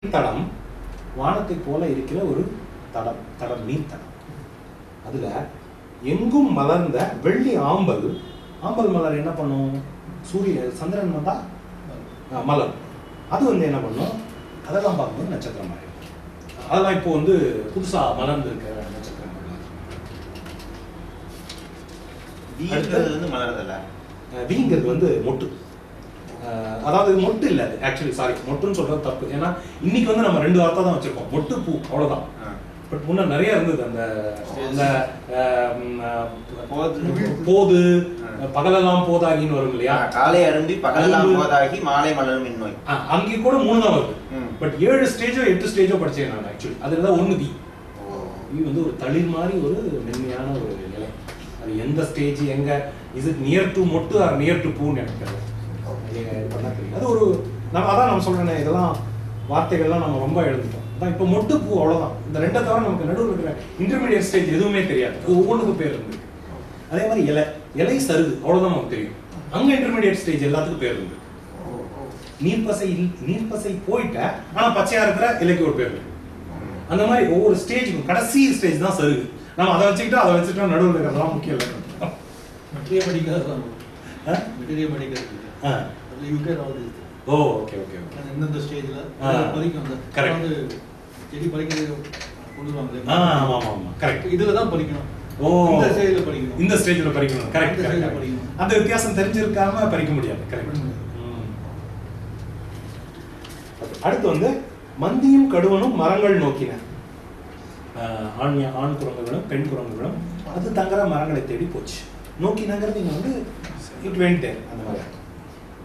தடம் வானத்தை போல இருக்கிற ஒரு தடம் நீர் தடம். அதுல எங்கும் மலர்ந்த வெள்ளி ஆம்பல் மலர் என்ன பண்ணும்? சந்திரன் வந்தா மலர். அது என்ன பண்ணும்? அதெல்லாம் பார்க்கும்போது நட்சத்திரம் மாதிரி. அதெல்லாம் இப்போ புதுசா மலர்ந்து இருக்கிற நட்சத்திரம். வீங்கிறது மொட்டு. அதாவது மொட்டு இல்ல, ஆக்சுவலி சாரி, மொட்டுன்னு சொல்றது தப்பு. ஏன்னா இன்னைக்கு நம்ம ரெண்டு வார்த்தை தான் வச்சிருக்கோம், மொட்டு பூ, அவ்வளவுதான். பட் முன்ன நிறைய இருந்தது. அந்த போது பகலெல்லாம் போதாகின்னு வரும் இல்லையா? காலை அரும்பி பகலெல்லாம் போதாகி மாலை மலரும் நோய். அங்கே கூட 3 தான் வருது. பட் 7 ஸ்டேஜோ 8 ஸ்டேஜோ படிச்சேன் நான் ஆக்சுவலி. அதுலதான் 1 வி. வி ஒரு தளிர் மாதிரி ஒரு மென்மையான ஒரு நிலை. அது எந்த ஸ்டேஜ், எங்க இஸ் இட் நியர் டு மொட்டு ஆர் நியர் டு பூன்னு எனக்கு தெரியல. அது ஒரு நம்ம சொல்றேன், இதெல்லாம் வார்த்தைகள்லாம் நம்ம ரொம்ப எழுதிட்டோம். அதான் இப்போ மொட்டு பூ, அவ்வளவுதான். இந்த ரெண்டை தவிர நமக்கு நடுவில் இருக்கிற இன்டர்மீடியட் ஸ்டேஜ் எதுவுமே தெரியாது. ஒவ்வொன்றுக்கும் பேர் இருக்கு. அதே மாதிரி இலை சருகு, அவ்வளவுதான் நமக்கு தெரியும். அங்க இன்டர்மீடியட் ஸ்டேஜ் எல்லாத்துக்கும் பேர் இருக்கு. நீர்ப்பசை போயிட்ட, ஆனா பச்சையா இருக்கிற இலைக்கு ஒரு பேர் இருக்கு. அந்த மாதிரி ஒவ்வொரு ஸ்டேஜுக்கும் கடைசி ஸ்டேஜ் தான் சருகு. நம்ம அதை வச்சுக்கிட்டா நடுவில் இருக்கிறதெல்லாம் முக்கியம் இல்லை. ஓ ஓகே ஓகே ஓகே. இந்த ஸ்டேஜ்ல பறிக்கும், கரெக்ட். செடி பறிக்கிறது கொண்டு வாங்க. ஆமா ஆமா ஆமா, கரெக்ட். இதுல தான் பறிக்கணும். ஓ, இந்த ஸ்டேஜ்ல பறிக்கணும். இந்த ஸ்டேஜ்ல பறிக்கணும். Correct correct. அந்த வித்தியாசம் தெரிஞ்சிருக்காம பறிக்க முடியாது. கரெக்ட். அடுத்து மந்தியும் கடுவனும் மரங்கள் நோக்கின. ஆண் குரங்குகளும் பெண் குரங்குகளும் அது தங்குற மரங்களை தேடி போச்சு. நோக்கினங்கிறது இங்க இட் வெண்ட் தேர். அந்த மாதிரி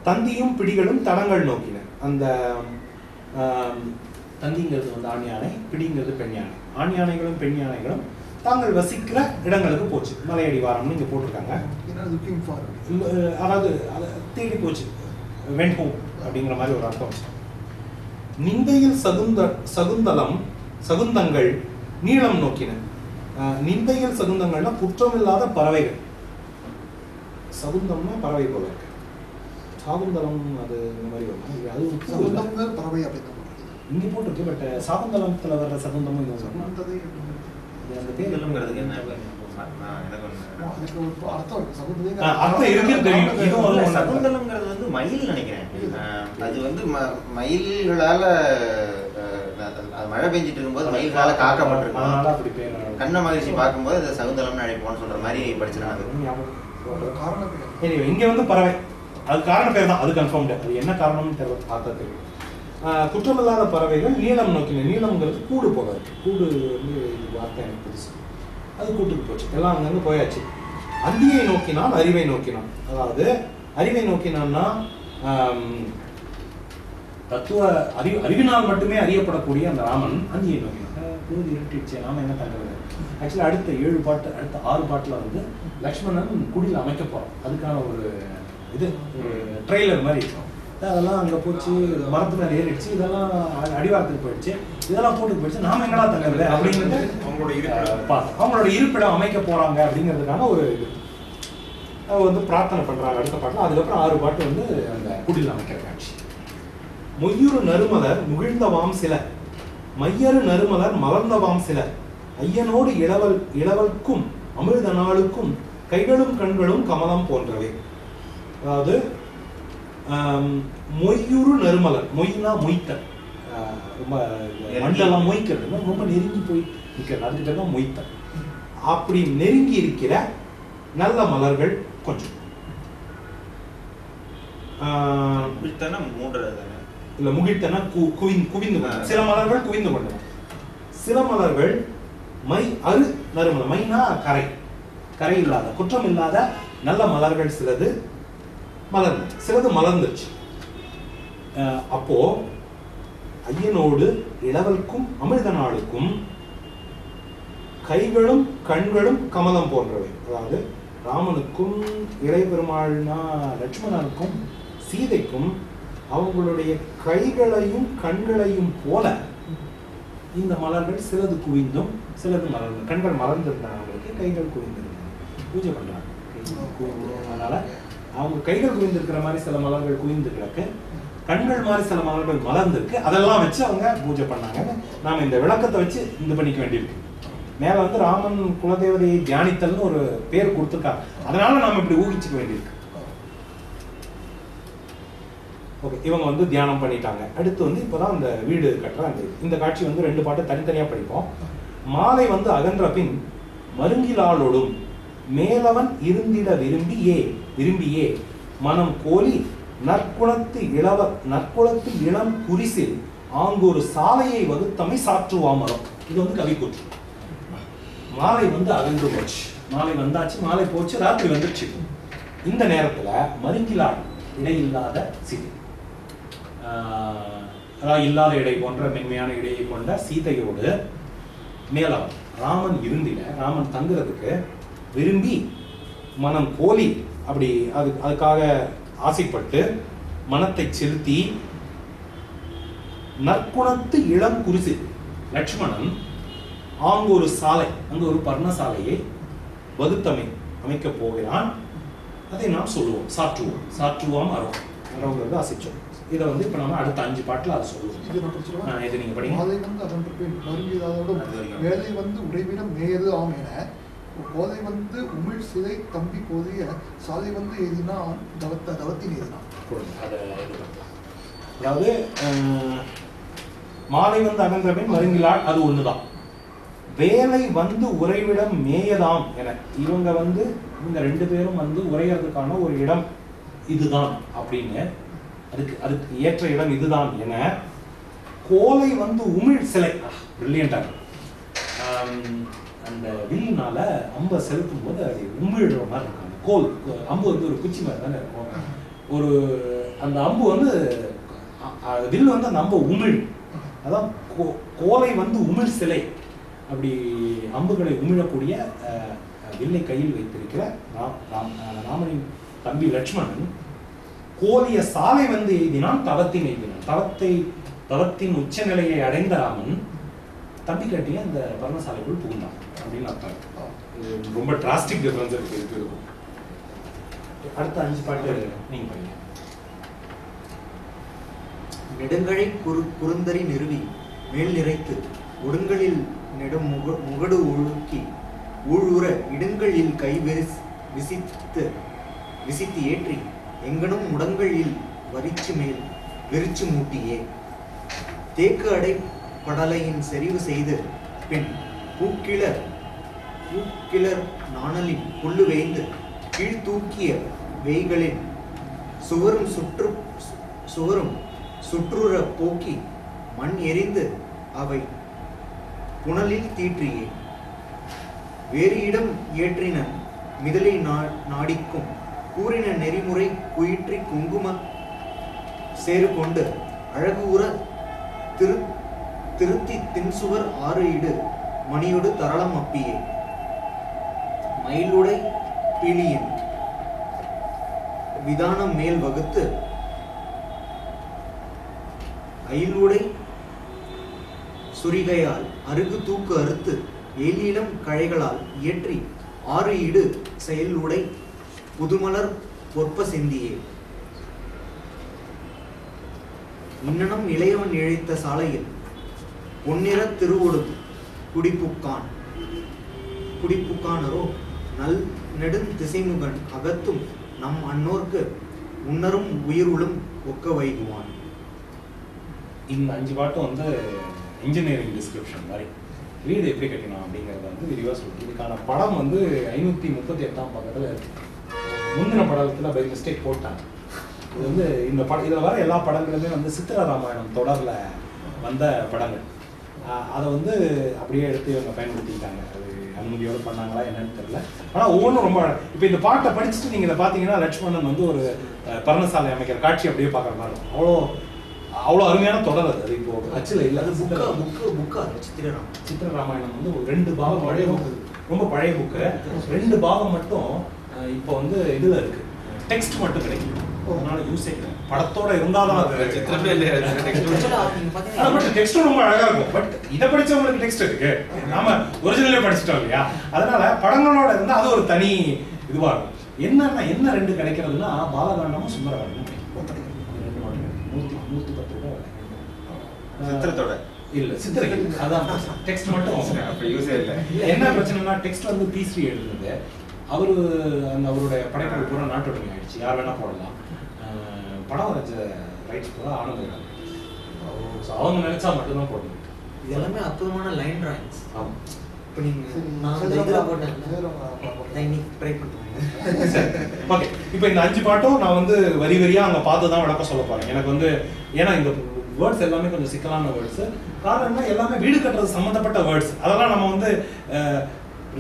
தந்தியும் பிடிகளும் தடங்கள் நோக்கின. அந்த தந்திங்கிறது ஆண் யானை, பிடிங்கிறது பெண் யானை. ஆண் யானைகளும் பெண் யானைகளும் தாங்கள் வசிக்கிற இடங்களுக்கு போச்சு. மலையடி வாரம்னு இங்க போட்டிருக்காங்க. அதாவது தேடி போச்சு, வெண்ட் ஹோம் அப்படிங்கிற மாதிரி ஒரு அர்த்தம். நிந்தையில் சகுந்தங்கள் நீளம் நோக்கின. நிந்தையில் சகுந்தங்கள்னா குற்றமில்லாத பறவைகள். சகுந்தம்னா பறவை போல இருக்கு. சாகுந்தலம் அது இந்த மாதிரி வரும். அது பறவை அப்படி இங்க போட்டிருக்கு. பட் சாகுந்தலத்துல வர்ற சகுந்தமும் இது அந்த பேருங்கிறதுக்கு என்ன அர்த்தம் இருக்குன்னு தெரியும். இதுவும் சகுந்தலம்ங்கிறது மயில் நினைக்கிறேன். அது மயில்களால மழை பெஞ்சிட்டு இருக்கும்போது மயில்களால காக்கப்பட்டிருக்கும். கண்ண மகிழ்ச்சி பார்க்கும்போது அது சகுந்தலம்னு அழைப்போம்னு சொல்ற மாதிரி படிச்சிருக்காங்க. இங்க பறவை, அது காரண பேர் தான், அது கன்ஃபார்ம்டு. அது என்ன காரணம்னு பார்த்தா தெரியும். குற்றமில்லாத பறவைகள் நீளம் நோக்கின. நீளம்ங்கிறது கூடு போல இருக்கு. கூடு வார்த்தை எனக்கு புதுசு. அது கூட்டுக்கு போச்சு. எல்லாம் அங்கங்க போயாச்சு. அந்தியை நோக்கினால் அறிவை நோக்கினான். அதாவது அறிவை நோக்கினான்னா தத்துவ அறிவினால் மட்டுமே அறியப்படக்கூடிய அந்த ராமன் அந்தியை நோக்கினான். பொழுது இருட்டிடுச்சு, நாம என்ன தங்குறது. ஆக்சுவலி அடுத்த 7 பாட்டு, அடுத்த 6 பாட்டுல லக்ஷ்மணன் குடியில் அமைக்க போறோம். அதுக்கான ஒரு ட்ரெய்லர் மாதிரி இருக்கும். அதெல்லாம் அங்கே போச்சு, மரத்து மேலே ஏறிடுச்சு, இதெல்லாம் அடிவாரத்துக்கு போயிடுச்சு, இதெல்லாம் போட்டுக்கு போயிடுச்சு, நாம எங்கடா தங்குறது அப்படிங்கிறது அவங்களோட இருப்பிடம் அமைக்க போறாங்க அப்படிங்கிறதுக்கான ஒரு இது பிரார்த்தனை பண்றாங்க அடுத்த பாட்டில். அதுக்கப்புறம் 6 பாட்டு அந்த குடியில் அமைக்கிற காட்சி. மொய்யுறு நறுமலர் முகிழ்ந்தவாம் சில, மையறு நறுமலர் மலர்ந்தவாம் சில, ஐயனோடு இளவல்கும் அமிழ்த நாளுக்கும் கைகளும் கண்களும் கமலம் போன்றவை. அதாவது மொய்யுறு நறுமலர், மொய்னா மொய்த்தல், ரொம்ப மண்டலம் மொய்க்கிறது, ரொம்ப நெருங்கி போய் நிற்கிறது, அதுக்கு பேர் தான் மொய்த்தல். அப்படி நெருங்கி இருக்கிற நல்ல மலர்கள் கொஞ்சம். இல்ல முகிழ்த்தனா குவிந்து, சில மலர்கள் குவிந்து கொண்டன. சில மலர்கள் மை அரு நறுமலர், மைனா கரை இல்லாத குற்றம் இல்லாத நல்ல மலர்கள் சிலது மலர்ந்து, சிலது மலர்ந்துருச்சு. அப்போ ஐயனோடு இளவல்கும் அமிர்த நாளுக்கும் கைகளும் கண்களும் கமலம் போன்றவை. அதாவது ராமனுக்கும் இளைய பெருமாள்னா லட்சுமணனுக்கும் சீதைக்கும் அவங்களுடைய கைகளையும் கண்களையும் போல இந்த மலர்கள் சிலது குவிந்தும் சிலது மலர்ந்து. கண்கள் மலர்ந்திருந்தவங்களுக்கு கைகள் குவிந்திருந்தாங்க, பூஜை பண்றாங்க. அதனால அவங்க கைகள் குவிந்திருக்கிற மாதிரி சில மலர்கள் குவிந்து கிடக்கு, கண்கள் மாதிரி சில மலர்கள் மலர்ந்திருக்கு, அதெல்லாம் வச்சு அவங்க பூஜை பண்ணாங்க. நாம இந்த விளக்கத்தை வச்சு இது பண்ணிக்க வேண்டியிருக்கு. மேல வந்து ராமன் குலதேவதையை தியானித்தல்னு ஒரு பேர் கொடுத்துருக்காங்க, அதனால நாம இப்படி ஊகிச்சுக்க வேண்டியிருக்கு. ஓகே, இவங்க வந்து தியானம் பண்ணிட்டாங்க. அடுத்து வந்து இப்போதான் அந்த வீடு கட்டுற இந்த காட்சி வந்து 2 பாட்டு தனித்தனியா படிப்போம். மாலை வந்து அகன்ற பின் மருங்கிலாளோடும் மேலவன் இருந்திட விரும்பியே மனம் கோலி நற்குணத்து இளம் குறிசில் ஆங்கொரு சாலையை வகுத்தமை சாற்றுவாமரம். இது வந்து கவி கூற்று. மாலை வந்து அகன்று போச்சு, மாலை வந்தாச்சு, மாலை போச்சு, ராத்திரி வந்துடுச்சு. இந்த நேரத்துல மருங்கிலாள் இடையில்லாத சீதை, அதாவது இல்லாத இடை போன்ற மென்மையான இடையை கொண்ட சீதையோடு மேலவன் ராமன் இருந்தில, ராமன் தங்குறதுக்கு விரும்பி மனம் கோலி அப்படி அதுக்காக ஆசைப்பட்டு மனத்தை செலுத்தி நற்குணத்து இளம் குருசு லட்சுமணன் அங்கு ஒரு சாலை, அங்கு ஒரு பர்ணசாலையை வகுத்தமைக்க போகிறான். அதை நாம் சொல்லுவோம், சாற்றுவோம் அறவுங்கிறது அசைச்சோம். இதை வந்து இப்ப நம்ம அடுத்த 5 பாட்டுல அதை சொல்லுவோம். இதை நீங்க படிங்க. மாலை வந்து அதன் பின் மருங்கியதோடும் வேலை வந்து உறைவிடம் மேயது ஆம் என கோதை வந்து உமிழ் சிலை தம்பி கோதிய சாலை வந்து எதுனா தவத்தின் எதுனா. அதாவது மாலை வந்து அகன்ற பின் மருங்கிலாள், அது ஒண்ணுதான். வேலை வந்து உறைவிடம் மேயதாம் என, இவங்க வந்து இந்த 2 பேரும் வந்து உரையறதுக்கான ஒரு இடம் இதுதான் அப்படின்னு, அதுக்கு ஏற்ற இடம் இதுதான் என கோலை வந்து உமிழ் சிலை, பிரில்லியண்டா அந்த வில்லுனால அம்பை செலுத்தும் போது அது உமிழ்ற மாதிரி இருக்கும். அந்த கோல் அம்பு வந்து ஒரு குச்சி மாதிரி தானே இருக்கும். ஒரு அந்த அம்பு வந்து வில்லு வந்து அந்த அம்பை உமிழ், அதான் கோலை வந்து உமிழ் சிலை. அப்படி அம்புகளை உமிழக்கூடிய வில்லை கையில் வைத்திருக்கிற ராமனின் தம்பி லட்சுமணன் கோலிய சாலை வந்து எய்தினான், தவத்தின் எய்தினான். தவத்தின் உச்சநிலையை அடைந்த ராமன் தம்பி கட்டிய அந்த பர்ணசாலைக்குள் புகுந்தான் அப்படின்னு அர்த்தம். ரொம்ப டிராஸ்டிக் டிஃபரன்ஸ் இருக்கு. அடுத்த 5 பாட்டு நீங்க படிங்க. நெடுங்கழை குறுந்தறி நிறுவி மேல் நிறைத்து ஒடுங்களில் நெடும் முகடு ஒழுக்கி ஊழுற இடுங்களில் கை விசித்து ஏற்றி எங்கனும் முடங்களில் வரிச்சு மேல் விரிச்சு மூட்டியே தேக்கு அடை படலையின் செறிவு செய்து பின் பூக்கிளர் நாணலின் புல்லு வேய்ந்து கீழ்த்தூக்கிய வேய்களின் சுவரும் சுற்றுற போக்கி மண் எரிந்து அவை புனலில் தீற்றியே வேறு இடம் ஏற்றின மிதலை நாடிக்கும் கூறின நெறிமுறை குயிற்றி குங்கும சேரு கொண்டு அழகுற திருத்தி தின்சுவர் 6 இடு மணியோடு தரளம் அப்பியே மயிலுடை பீலியின் விதானம் மேல் வகுத்து அயிலுடை சுரிகையால் அருகு தூக்கு அறுத்து எயிலிடம் கழைகளால் இயற்றி 6 இடு செயலுடை புதுமலர் பொற்ப சிந்தியே இன்னனம் இளையவன் இழைத்த சாலையில் பொன்னிற திருவொடும் குடிப்புக்கானரோ நல் நெடுந் திசைமுகன் அகத்தும் நம் அன்னோர்க்கு உன்னரும் உயிருளும் ஒக்க வைகுவான். இந்த 5 பாட்டும் வந்து இன்ஜினியரிங் டிஸ்கிரிப்ஷன் மாதிரி வீடு எப்படி கட்டினோம் அப்படிங்கிறத வந்து விரிவாக சொல்லுது. இதுக்கான படம் வந்து 538ஆம் பக்கத்தில் இருக்கு. முந்தின படத்தில் பை மிஸ்டேக் போட்டாங்க. இது வந்து இந்த படம் இதில் வர எல்லா படங்களுமே வந்து சித்திர ராமாயணம் தொடரில் வந்த படங்கள். அதை வந்து அப்படியே எடுத்து இவங்க பயன்படுத்திக்கிட்டாங்க. அது அனுமதியோடு பண்ணாங்களா என்னன்னு தெரியல. ஆனால் ஒவ்வொன்றும் ரொம்ப இப்போ இந்த பாட்டை படிச்சுட்டு நீங்கள் இதை பார்த்தீங்கன்னா லட்சுமணன் வந்து ஒரு பர்ணசாலை அமைக்கிற காட்சி அப்படியே பார்க்குற மாதிரி இருக்கும். அவ்வளோ அருமையான தொடர் அது. அது இப்போ அச்சில் இல்லை. அது சித்திர ராமாயணம் வந்து ஒரு 2 பாகம் பழைய புக்கு, ரொம்ப பழைய புக்கு. 2 பாகம் மட்டும் இப்போ வந்து இதில் இருக்கு, டெக்ஸ்ட் மட்டும் கிடைக்கும். அதனால யூஸே இல்லை. படத்தோட இருந்தாலும் அது டெக்ஸ்டும் ரொம்ப அழகா இருக்கும். பட் இதை படிச்சவங்களுக்கு டெக்ஸ்ட் இருக்கு, நாம ஒரிஜினலே படிச்சுட்டோம் இல்லையா? அதனால படங்களோட இருந்தா அது ஒரு தனி இதுவா இருக்கும். என்ன 2 கிடைக்கிறதுனா பாலகாண்டமும் சுந்தரகாண்டமும் 110 110 ரூபாய் விலை. சித்திரத்தோட இல்ல சித்திரை அதான் டெக்ஸ்ட் மட்டும். அப்ப யூஸே இல்லை. என்ன பிரச்சனைனா டெக்ஸ்ட் வந்து P3 எழுதுனது. அவரு அந்த அவருடைய படைப்புகள் பூரா நாட்டுடைமை ஆயிடுச்சு, யார் வேணா போடலாம். படம் வரைஞ்ச ரைட்ஸ் பூரா ஆனந்தம். அவங்க நினைச்சா மட்டும்தான் போடணும். இது எல்லாமே அற்புதமான லைன் டிராயிங்ஸ். ஆமாம். இப்போ நீங்கள் நான் அந்த இதில் போட்டேன், இன்னைக்கு ட்ரை பண்ணுவேன். ஓகே, இப்போ இந்த 5 பாட்டும் நான் வந்து வரி வரியாக அங்கே பார்த்து தான் விளக்க சொல்ல போகிறேன். எனக்கு வந்து ஏன்னா இந்த வேர்ட்ஸ் எல்லாமே கொஞ்சம் சிக்கலான வேர்ட்ஸு. காரணம்னா எல்லாமே வீடு கட்டுறது சம்மந்தப்பட்ட வேர்ட்ஸ். அதெல்லாம் நம்ம வந்து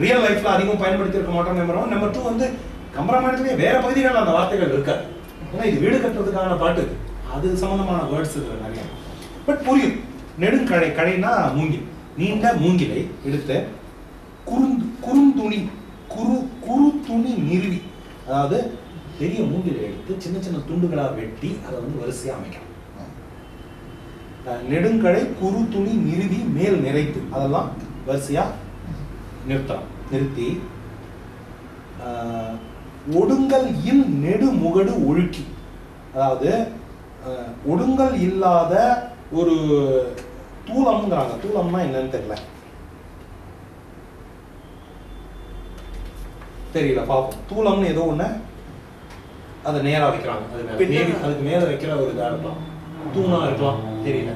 ரியல் லைஃப்பில் அதிகம் பயன்படுத்தி இருக்க மாட்டோம். நம்பர் 2 வந்து கம்பராமாயணத்துலேயே வேறு பகுதிகளில் அந்த வார்த்தைகள் இருக்காது. ஏன்னா இது வீடு கட்டுறதுக்கான பாட்டு, அது சம்மந்தமான வேர்ட்ஸ் இதில் நிறையா. பட் புரியும். நெடுங்கழை, கழைனா மூங்கில், நீண்ட மூங்கிலை எடுத்து குறுந்துணி குறுதுணி நிறுவி, அதாவது பெரிய மூங்கிலை எடுத்து சின்ன சின்ன துண்டுகளாக வெட்டி அதை வந்து வரிசையாக அமைக்கலாம். நெடுங்கழை குறுதுணி நிறுவி மேல் நிறைத்து அதெல்லாம் வரிசையாக நிறுத்தி ஒடுங்கல் இல் நெடு முகடு ஒழுக்கி, அதாவது ஒடுங்கல் இல்லாத ஒரு தூளம்ங்கிறாங்க. தூளம்னா என்னன்னு தெரியல பார்ப்போம். தூளம்னு ஏதோ ஒண்ணு அதை நேரா வைக்கிறாங்க. அதுக்கு மேல வைக்கிற ஒரு இதா இருக்கலாம், தூணா இருக்கலாம், தெரியல.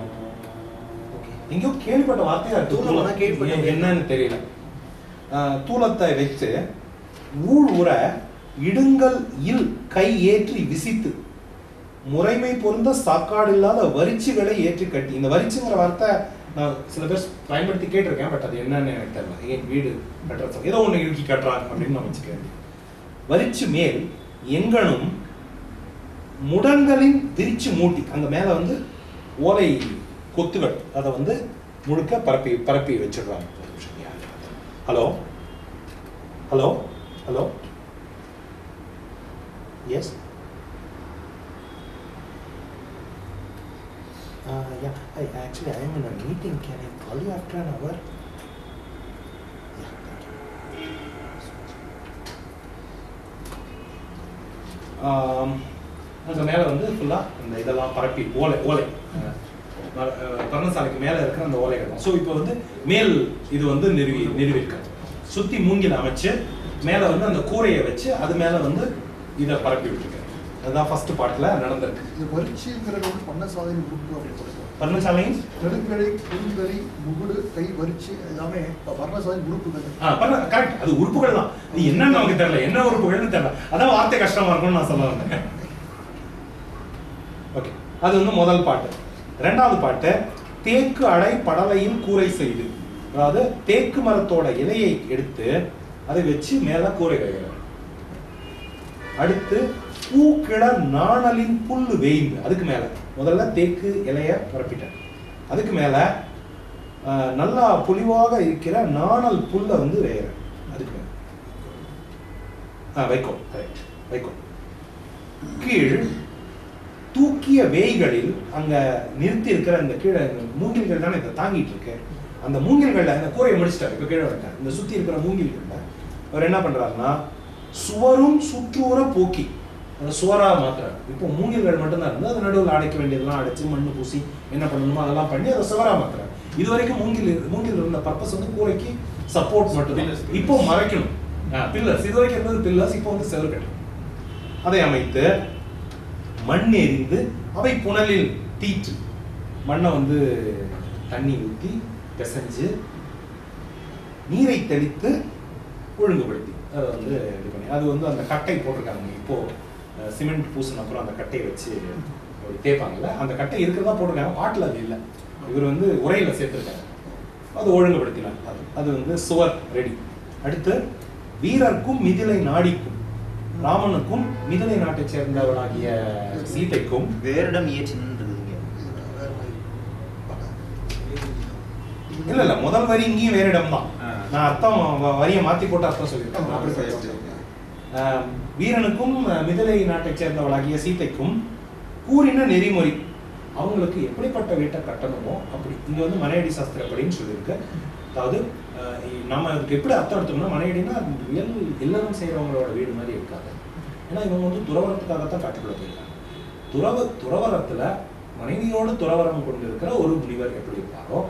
எங்கேயோ கேள்விப்பட்ட வார்த்தையா இருக்கு, என்னன்னு தெரியல. தூளத்தை வச்சு ஊழ் உற இடுங்கல் இல் கை ஏற்றி விசித்து முறைமை பொருந்த சாக்காடு இல்லாத வரிச்சுகளை ஏற்றி கட்டி. இந்த வரிச்சுங்கிற வார்த்தை நான் சில பேர் பயன்படுத்தி கேட்டிருக்கேன், பட் அது என்னன்னு எனக்கு தெரியல. ஏன் வீடு கட்டுற ஏதோ ஒன்று இழுக்கி கட்டுறாங்க அப்படின்னு நான் வச்சுக்கிறேன். வரிச்சு மேல் எங்கனும் முடங்களின் விரிச்சு மூட்டி, அந்த மேல வந்து ஓலை கொத்துகள் அதை வந்து முழுக்க பரப்பி வச்சிடுறாங்க. Hello hello hello yes yeah, actually I am in a meeting. Can I call you after an hour? Yeah, thank you. அந்த மேலே வந்து ஃபுல்லாக இந்த இதெல்லாம் பரப்பி ஓலை பர்ணசாலைக்கு மேலே இருக்கிற அந்த ஓலைகள் தான். ஸோ இப்போ வந்து மேல் இது வந்து நிறுவிருக்காங்க. சுற்றி மூங்கில் அமைச்சு மேலே வந்து அந்த கூரையை வச்சு அது மேலே வந்து இதை பரப்பி விட்டுருக்காங்க. அதுதான் ஃபர்ஸ்ட் பார்ட்ல நடந்திருக்கு. இது வரிச்சிங்கிறது வந்து பர்ணசாலையின் உறுப்பு அப்படின்னு சொல்லுவாங்க. பர்ணசாலையின் நெடுங்கழை குறுங்கழி முகுடு கை வரிச்சி எல்லாமே பர்ணசாலையின் உறுப்புகள். கரெக்ட், அது உறுப்புகள் தான். அது என்னன்னு நமக்கு தெரியல, என்ன உறுப்புகள்னு தெரியல. அதான் வார்த்தை கஷ்டமா இருக்கும்னு நான் சொல்ல வந்தேன். ஓகே, அது வந்து முதல் பாட்டு. ரெண்டாவது பாட்டு தேக்கு அடை படலையில் கூரை செய்து, அதாவது தேக்கு மரத்தோட இலையை எடுத்து அதை வச்சு மேல கூரை வைக்கிறார். அடுத்து பூக்கிட நாணலின் புல்லு வேய்ந்து, அதுக்கு மேல முதல்ல தேக்கு இலைய பரப்பிட்டார். அதுக்கு மேல நல்லா புலிவாக இருக்கிற நாணல் புல்ல வந்து வேற அதுக்கு மேல வைக்கோல். கரெக்ட், வைக்கோல். கீழ் தூக்கிய வேய்களில் அங்க நிறுத்தி இருக்கிற அந்த கீழே மூங்கில்கள் தானே இதை தாங்கிட்டு இருக்கு. அந்த மூங்கில்கள்ல அந்த கூரையை முடிச்சிட்டாரு. இப்ப கீழே வந்துட்டார். இந்த சுத்தி இருக்கிற மூங்கில்கள்ல அவர் என்ன பண்றாருன்னா சுவரும் சுற்றூர போக்கி அந்த சுவரா மாத்துறாரு. இப்போ மூங்கில்கள் மட்டும்தான் இருந்து அது நடுவில் அடைக்க வேண்டியதெல்லாம் அடைச்சு மண்ணு பூசி என்ன பண்ணணுமோ அதெல்லாம் பண்ணி அதை சுவரா மாத்துறாரு. இது வரைக்கும் மூங்கில் இருந்த பர்பஸ் வந்து கூரைக்கு சப்போர்ட் மட்டும்தான். இப்போ மறைக்கணும் பில்லர்ஸ். இது வரைக்கும் இருந்தது பில்லர்ஸ், இப்போ வந்து செவரு கட்டணும். அதை அமைத்து மண் எரிந்து அவை புனலில் தீற்று, மண்ணை வந்து தண்ணி ஊற்றி பிசைஞ்சு நீரை தெளித்து ஒழுங்குபடுத்தி அதை வந்து இது பண்ணி அது வந்து அந்த கட்டை போட்டிருக்காங்க. இப்போ சிமெண்ட் பூசின அப்புறம் அந்த கட்டையை வச்சு தேய்ப்பாங்கல்ல, அந்த கட்டை இருக்கிறதா போட்டிருக்காங்க. பாட்டில் அது இல்லை, இவர் வந்து உரையில சேர்த்துருக்காங்க. அது ஒழுங்குபடுத்தினார். அது வந்து சுவர் ரெடி. அடுத்து வீரர்க்கும் மிதிலை நாடிக்கும், ராமனுக்கும் மிதிலை நாட்டை சேர்ந்தவளாகிய சீதைக்கும் வேரிடம் ஏற்றினது. இல்ல முதல் வரி இங்கேயும் வேற இடம் தான். நான் அர்த்தம் வரியை மாத்தி போட்டு அர்த்தம் சொல்லியிருக்கேன். வீரனுக்கும் மிதிலை நாட்டை சேர்ந்தவளாகிய சீதைக்கும் கூறின நெறிமுறை, அவங்களுக்கு எப்படிப்பட்ட வீட்டை கட்டணுமோ அப்படி. இங்க வந்து மனையடி சாஸ்திரப்படின்னு சொல்லியிருக்கு. அதாவது நம்ம அதுக்கு எப்படி அர்த்தம் எடுத்தோம்னா, மனையடினா எல்லாரும் செய்யறவங்களோட வீடு மாதிரி இருக்காது. ஏன்னா இவங்க வந்து துறவரத்துக்காகத்தான் காட்டுக்குள்ள போயிருக்காங்க. துறவரத்துல மனைவியோடு துறவரம் கொண்டிருக்கிற ஒரு முனிவர் எப்படி இருப்பாரோ,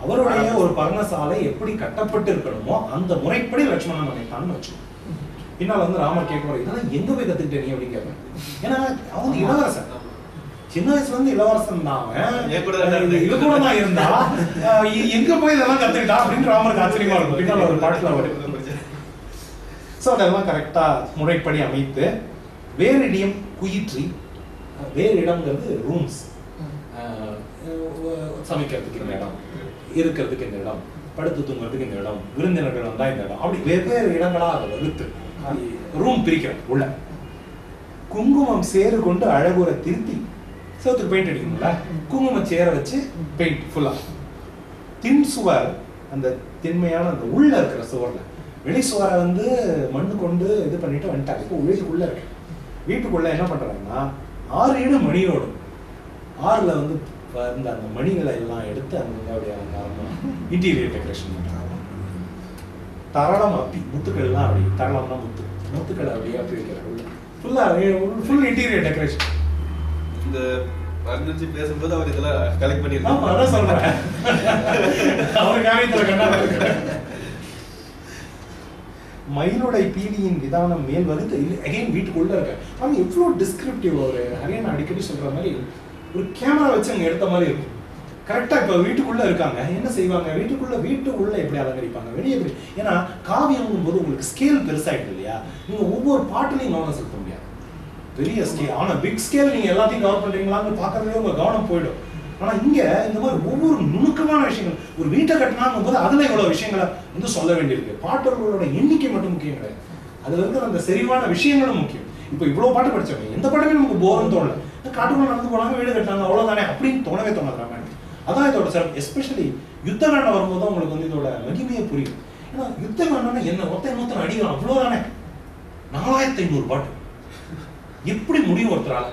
அவருடைய ஒரு பர்ணசாலை எப்படி கட்டப்பட்டு இருக்கணுமோ அந்த முறைப்படி லட்சுமணன் அமைத்தான்னு வச்சு. பின்னால் வந்து ராமர் கேட்க இதெல்லாம் எங்க போய் கத்துக்கிட்டே நீ அப்படின்னு கேட்பேன். ஏன்னா அவன் இளவரசன், சின்ன வயசுல இருந்து இளவரசன் தான், இது கூட தான் இருந்தா எங்க போய் இதெல்லாம் கத்துக்கிட்டா அப்படின்னு ராமருக்கு ஆச்சரியமா இருக்கும். பின்னால் ஒரு பாட்டுல வரும். ஸோ அதெல்லாம் கரெக்டா முறைப்படி அமைத்து வேறிடம் குயிற்றி, வேறு இடம்ங்கிறது ரூம்ஸ், சமைக்கிறதுக்கு இந்த இடம், இருக்கிறதுக்கு இந்த இடம், படுத்து தூங்குறதுக்கு இந்த இடம், விருந்தினர்கள் வந்தா இந்த இடம், அப்படி வெவ்வேறு இடங்களா அதை வகுத்து ரூம் பிரிக்கிறேன். உள்ள குங்குமம் சேறு கொண்டு அழகுற திருத்தி, செவத்துக்கு பெயிண்ட் அடிக்கணும்ல, குங்குமம் சேர வச்சு பெயிண்ட் ஃபுல்லா. தின் சுவர், அந்த திண்மையான அந்த உள்ள இருக்கிற சுவர்ல, வெளி சுவரை வந்து மண்ணு கொண்டு இது பண்ணிட்டு வந்துட்டாங்க. இப்போ வீட்டுக்குள்ள இருக்கு. வீட்டுக்குள்ள என்ன பண்றாங்கன்னா 6 இடு மணியோடு, 6ல வந்து இந்த அந்த மணிகளை எல்லாம் எடுத்து அங்க அப்படியே இன்டீரியர் டெக்கரேஷன் பண்றாங்க. தரளம் அப்பி முத்துக்கள்லாம் அப்படி, தரளம்னா முத்துக்கள் அப்படியே அப்படி வைக்கிறாங்க. Full interior decoration. இந்த வர்ணிச்சு பேசும்போது அவர் இதெல்லாம் கலெக்ட் பண்ணிருக்காங்க. அதான் சொல்றேன், அவர் காரியத்துல கண்டா. மயிலுடை பீலியின் விதானம் மேல் வகுத்து அகைன் வீட்டுக்குள்ள இருக்க. அவன் எவ்வளவு டிஸ்கிரிப்டிவ். ஒரு ஹரியானா அடிக்கடி சொல்ற மாதிரி ஒரு கேமரா வச்சு அங்க எடுத்த மாதிரி இருக்கும். கரெக்டா இப்ப வீட்டுக்குள்ள இருக்காங்க, என்ன செய்வாங்க, வீட்டுக்குள்ள எப்படி அலங்கரிப்பாங்க, வெளியே எப்படி. ஏன்னா காவியம் போது உங்களுக்கு ஸ்கேல் பெருசாயிட்டு இல்லையா, நீங்க ஒவ்வொரு பாட்டுலையும் கவனம் செலுத்த முடியாது. பெரிய ஸ்கேல், ஆனா பிக் ஸ்கேல் நீங்க எல்லாத்தையும் கவர் பண்றீங்களான்னு பாக்குறதுலேயே உங்க கவனம் போயிடும். ஆனா இங்க இந்த மாதிரி ஒவ்வொரு நுணுக்கமான விஷயங்கள், ஒரு வீட்டை கட்டினாங்கும் போது அதுல இவ்வளவு விஷயங்களை வந்து சொல்ல வேண்டியிருக்கு. பாடல்களோட எண்ணிக்கை மட்டும் முக்கியம் கிடையாது, அதுல இருக்கிற அந்த செறிவான விஷயங்களும் முக்கியம். இப்போ இவ்வளவு பாட்டு படிச்சவங்க எந்த பாட்டுமே நமக்கு போர்னு தோணல. காட்டுக்குள்ள நடந்து போனாங்க, வீடு கட்டினாங்க, அவ்வளவுதானே அப்படின்னு தோணவே தோணாது ராமாயணம். அதான் இதோட சிறப்பு. எஸ்பெஷலி யுத்த காண்டம் வரும்போது உங்களுக்கு வந்து இதோட மகிமையை புரியும். ஏன்னா யுத்த காண்டம்னா என்ன, ஒருத்தன் அடிக்கலாம், அவ்வளவுதானே. 4500 பாட்டு எப்படி முடியும் ஒருத்தரால?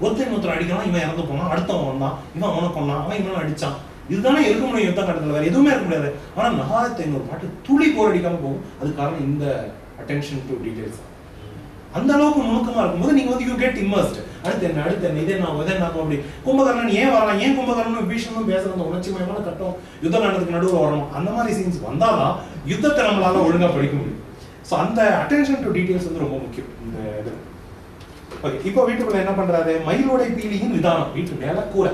ஒருத்தர் அடிக்கலாம், இவன் இறந்து போனான், அடுத்தவன் வந்தான், இவன் அவனை கொண்டான், அவன் இவன் அடிச்சான். இதுதானே இருக்க முடியும் யுத்த காண்டத்துல, வேற எதுவுமே இருக்க முடியாது. ஆனா 4500 பாட்டு துளி போர் அடிக்காம போகும். அது காரணம் இந்த அட்டென்ஷன் டு டீடைல்ஸ். அந்த அளவுக்கு நுணுக்கமா இருக்கும்போது நீங்க வந்து யூ கெட் இம்மர்ஸ்ட். அடுத்து என்ன இதே நான் அப்படி. கும்பகர்ணன் ஏன் வரலாம், ஏன் கும்பகர்ணன் பீஷ்மனும் பேசுற அந்த உணர்ச்சி மயமான கட்டம் யுத்த காண்டத்துக்கு நடுவில் வரணும். அந்த மாதிரி சீன்ஸ் வந்தாதான் யுத்தத்தை நம்மளால ஒழுங்கா படிக்க முடியும். ஸோ அந்த அட்டென்ஷன் டு டீடைல்ஸ் வந்து ரொம்ப முக்கியம் இந்த இது. ஓகே, இப்போ வீட்டுக்குள்ள என்ன பண்றாரு, மயிலோடை பீலியின் விதானம். வீட்டு மேல கூரை,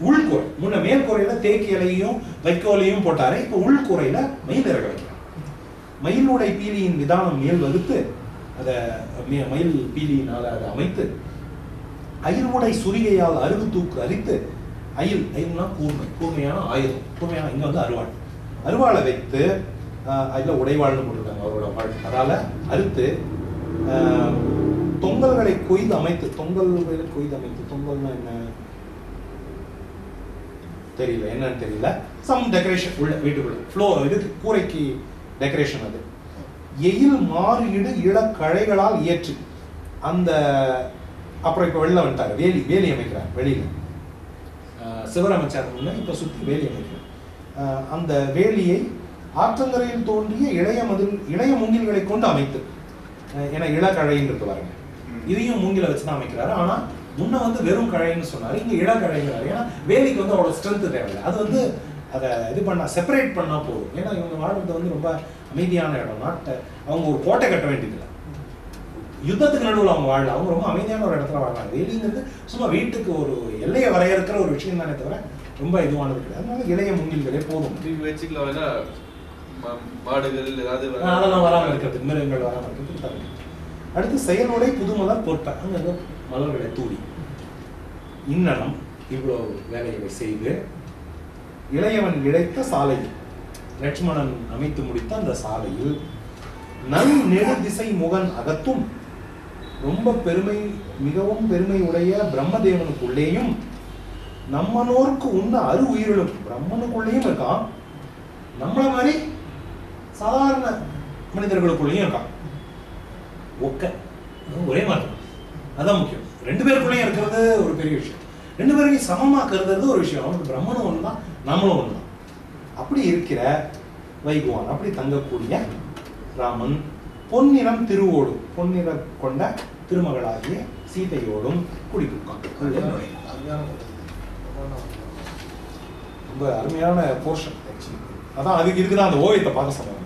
உள்கூரை. முன்ன மேல் கூரையில தேக்கு இலையும் வைக்கோலையும் போட்டாரு, இப்போ உள்கூரையில மயில் இறக்க வைக்கிறார். மயிலுடை பீலியின் விதானம் மேல் வகுத்து அத மயில் பீலியினால அதை அமைத்து அயில்முடை சுரிகையால் அருகு தூக்கு அரித்து, அயில்னா கூர்மையான ஆயுதம், கூர்மையான இங்க வந்து அருவாளை வைத்து, அதுல உடைவாள்னு போட்டிருக்காங்க அவரோட வாழ், அதால அறுத்து தொங்கல்களை கொய்து அமைத்து, தொங்கல்னா என்ன தெரியல, என்னன்னு தெரியல. சம் டெக்கரேஷன் உள்ள வீட்டுக்குள்ள ஃப்ளோ இதுக்கு கூரைக்கு டெக்கரேஷன். அது எயில் மாறிடு இளக்கழைகளால் இயற்றி அந்த. அப்புறம் இப்ப வெளில வந்துட்டாரு, வேலி அமைக்கிறார் வெளியில. சிவராமச்சார் முன்ன இப்ப சுத்தி வேலி அமைக்கிறார். அந்த வேலியை ஆற்றங்கரையில் தோன்றிய இளைய மூங்கில்களை கொண்டு அமைத்து, ஏன்னா இளக்கழைன்னு இருக்கு பாருங்க, இதையும் மூங்கில வச்சுதான் அமைக்கிறாரு. ஆனா முன்ன வந்து வெறும் கழைன்னு சொன்னாரு, இங்க இளக்கழைங்கிறாரு. ஏன்னா வேலிக்கு வந்து அவ்வளவு ஸ்ட்ரென்த் தேவையில்லை, அது வந்து அதை இது பண்ணா செப்பரேட் பண்ணா போதும். ஏன்னா இவங்க வாழ்றது வந்து ரொம்ப அமைதியான இடம், அவங்க ஒரு கோட்டை கட்ட வேண்டியதில்லை, யுத்தத்துக்கு நடுவில் அவங்க வாழல, அவங்க ரொம்ப அமைதியான ஒரு இடத்துல வாழ்றாங்க. வேலிங்கிறது சும்மா வீட்டுக்கு ஒரு எல்லையை வரையறுக்கிற ஒரு விஷயம் தானே தவிர ரொம்ப இதுவானது கிடையாது. அதனால இளைய மூங்கில்களே போதும். அதெல்லாம் வராமல் இருக்கிறதுக்கு, மிருகங்கள் வராமல் இருக்கிறதுக்கு தவிர. அடுத்து செயலோட புதுமலர் பொற்ப, அங்க மலர்களை தூவி இன்னனம் இவ்வளவு வேலைகளை செய்து இளையவன் இழைத்த சாலையில், லட்சுமணன் அமைத்து முடித்த அந்த சாலையில் நெடு திசை முகன் அகத்தும் ரொம்ப மிகவும் பெருமை உடைய பிரம்மதேவனுக்குள்ளேயும் நம்மனோருக்கு உண்ண உயிரிலும் பிரம்மனுக்குள்ளேயும் இருக்கான், நம்மள மாதிரி சாதாரண மனிதர்களுக்குள்ளேயும் இருக்கான். ஒரே மாதிரி, அதான் முக்கியம். 2 பேருக்குள்ளேயும் இருக்கிறது ஒரு பெரிய விஷயம், 2 பேரையும் சமமா கருதுறது ஒரு விஷயம். அவனுக்கு பிரம்மனும் ஒண்ணுதான், நம்மளும் ஒண்ணுதான். அப்படி இருக்கிற வைகுவான், அப்படி தங்கக்கூடிய ராமன் பொன்னிறம் திருவோடும், பொன்னிறம் கொண்ட திருமகளாகிய சீதையோடும் குடியிருக்கான். ரொம்ப அருமையான போர்ஷன் ஆக்சுவலி. அதான் அதுக்கு இதுக்குதான் அந்த ஓவியத்தை பார்க்க சொன்னாங்க.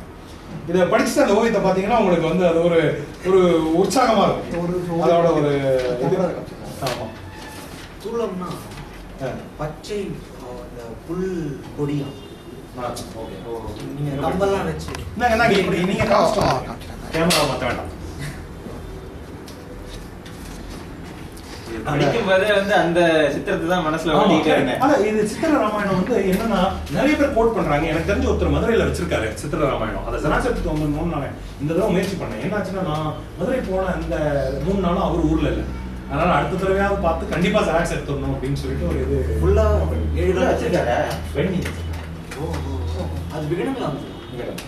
இதை படிச்சுட்டு அந்த ஓவியத்தை பார்த்தீங்கன்னா உங்களுக்கு வந்து அது ஒரு ஒரு உற்சாகமா இருக்கும். அதோட ஒரு ஆமாம் தூளம்னா பச்சை அந்த புல் கொடியா நீங்க கம்பெல்லாம் வச்சு நீங்க கேமரா மாற்ற வேண்டாம். படிக்கும் போதே வந்து அந்த சித்திரத்தை தான் மனசுல ஓடிட்டே இருந்தேன். ஆனா இது சித்திர ராமாயணம் வந்து என்னன்னா நிறைய பேர் கோட் பண்றாங்க. எனக்கு தெரிஞ்ச ஒருத்தர் மதுரையில வச்சிருக்காரு சித்திர ராமாயணம். அதை ஜனாசத்துக்கு வந்து நான் இந்த தடவை முயற்சி பண்ணேன். என்னாச்சுன்னா நான் மதுரை போன அந்த 3 நாளும் அவர் ஊர்ல இல்லை. அதனால அடுத்த தடவையாவது பார்த்து கண்டிப்பா ஜெராக்ஸ் எடுத்துடணும் அப்படின்னு சொல்லிட்டு ஒரு இது ஃபுல்லா 7 நாள் வச்சிருக்காரு. வெண்ணி அது விகடன்ல விகடன்.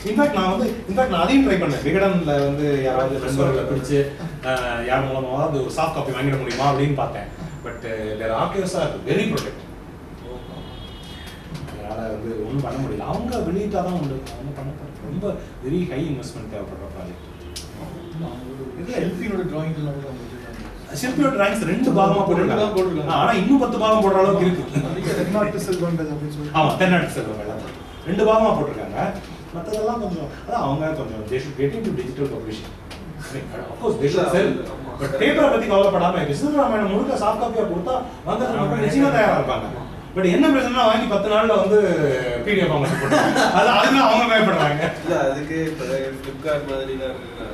இன்ஃபேக்ட் நான் அதையும் ட்ரை பண்ணேன். விகடன்ல வந்து யாராவது நண்பர்களை பிடிச்சு யார் மூலமாவது ஒரு சாஃப்ட் காப்பி வாங்கிட முடியுமா அப்படின்னு பார்த்தேன். பட் வேற ஆர்கைவ்ஸா இருக்கு, வெரி ப்ரொடெக்ட். அதனால வந்து ஒன்றும் பண்ண முடியல. அவங்க வெளியிட்டாதான் உண்டு. அவங்க பண்ண ரொம்ப வெரி ஹை இன்வெஸ்ட்மெண்ட் தேவைப்படுற ப்ராஜெக்ட். எல்பியோட டிராயிங்லாம் சிற்பியோட டிராயிங்ஸ் 2 பாகமா போட்டுருக்காங்க. ஆனா இன்னும் 10 பாகம் போடுற அளவுக்கு இருக்கு. தென்னாட்டு செல்வங்கள் அப்படின்னு சொல்லி. ஆமா, தென்னாட்டு செல்வங்கள் 2 பாகமா போட்டிருக்காங்க. மற்றதெல்லாம் கொஞ்சம் அதான் அவங்க கொஞ்சம் they should get into digital publishing. Of course they should sell. But paper பத்தி கவலைப்படாம சித்திர ராமாயணம் முழுக்க சாஃப்ட் காப்பியா கொடுத்தா வாங்க நிச்சயமா தயாரா இருப்பாங்க. பட் என்ன பிரச்சனை வாங்கி 10 நாள்ல வந்து PDF ஃபார்மேட் போடுறாங்க. அதுதான் அவங்க பயப்படுறாங்க. இல்ல அதுக்கு ஃபிளிப்கார்ட் மாதிரிலாம் இருக்குன்னா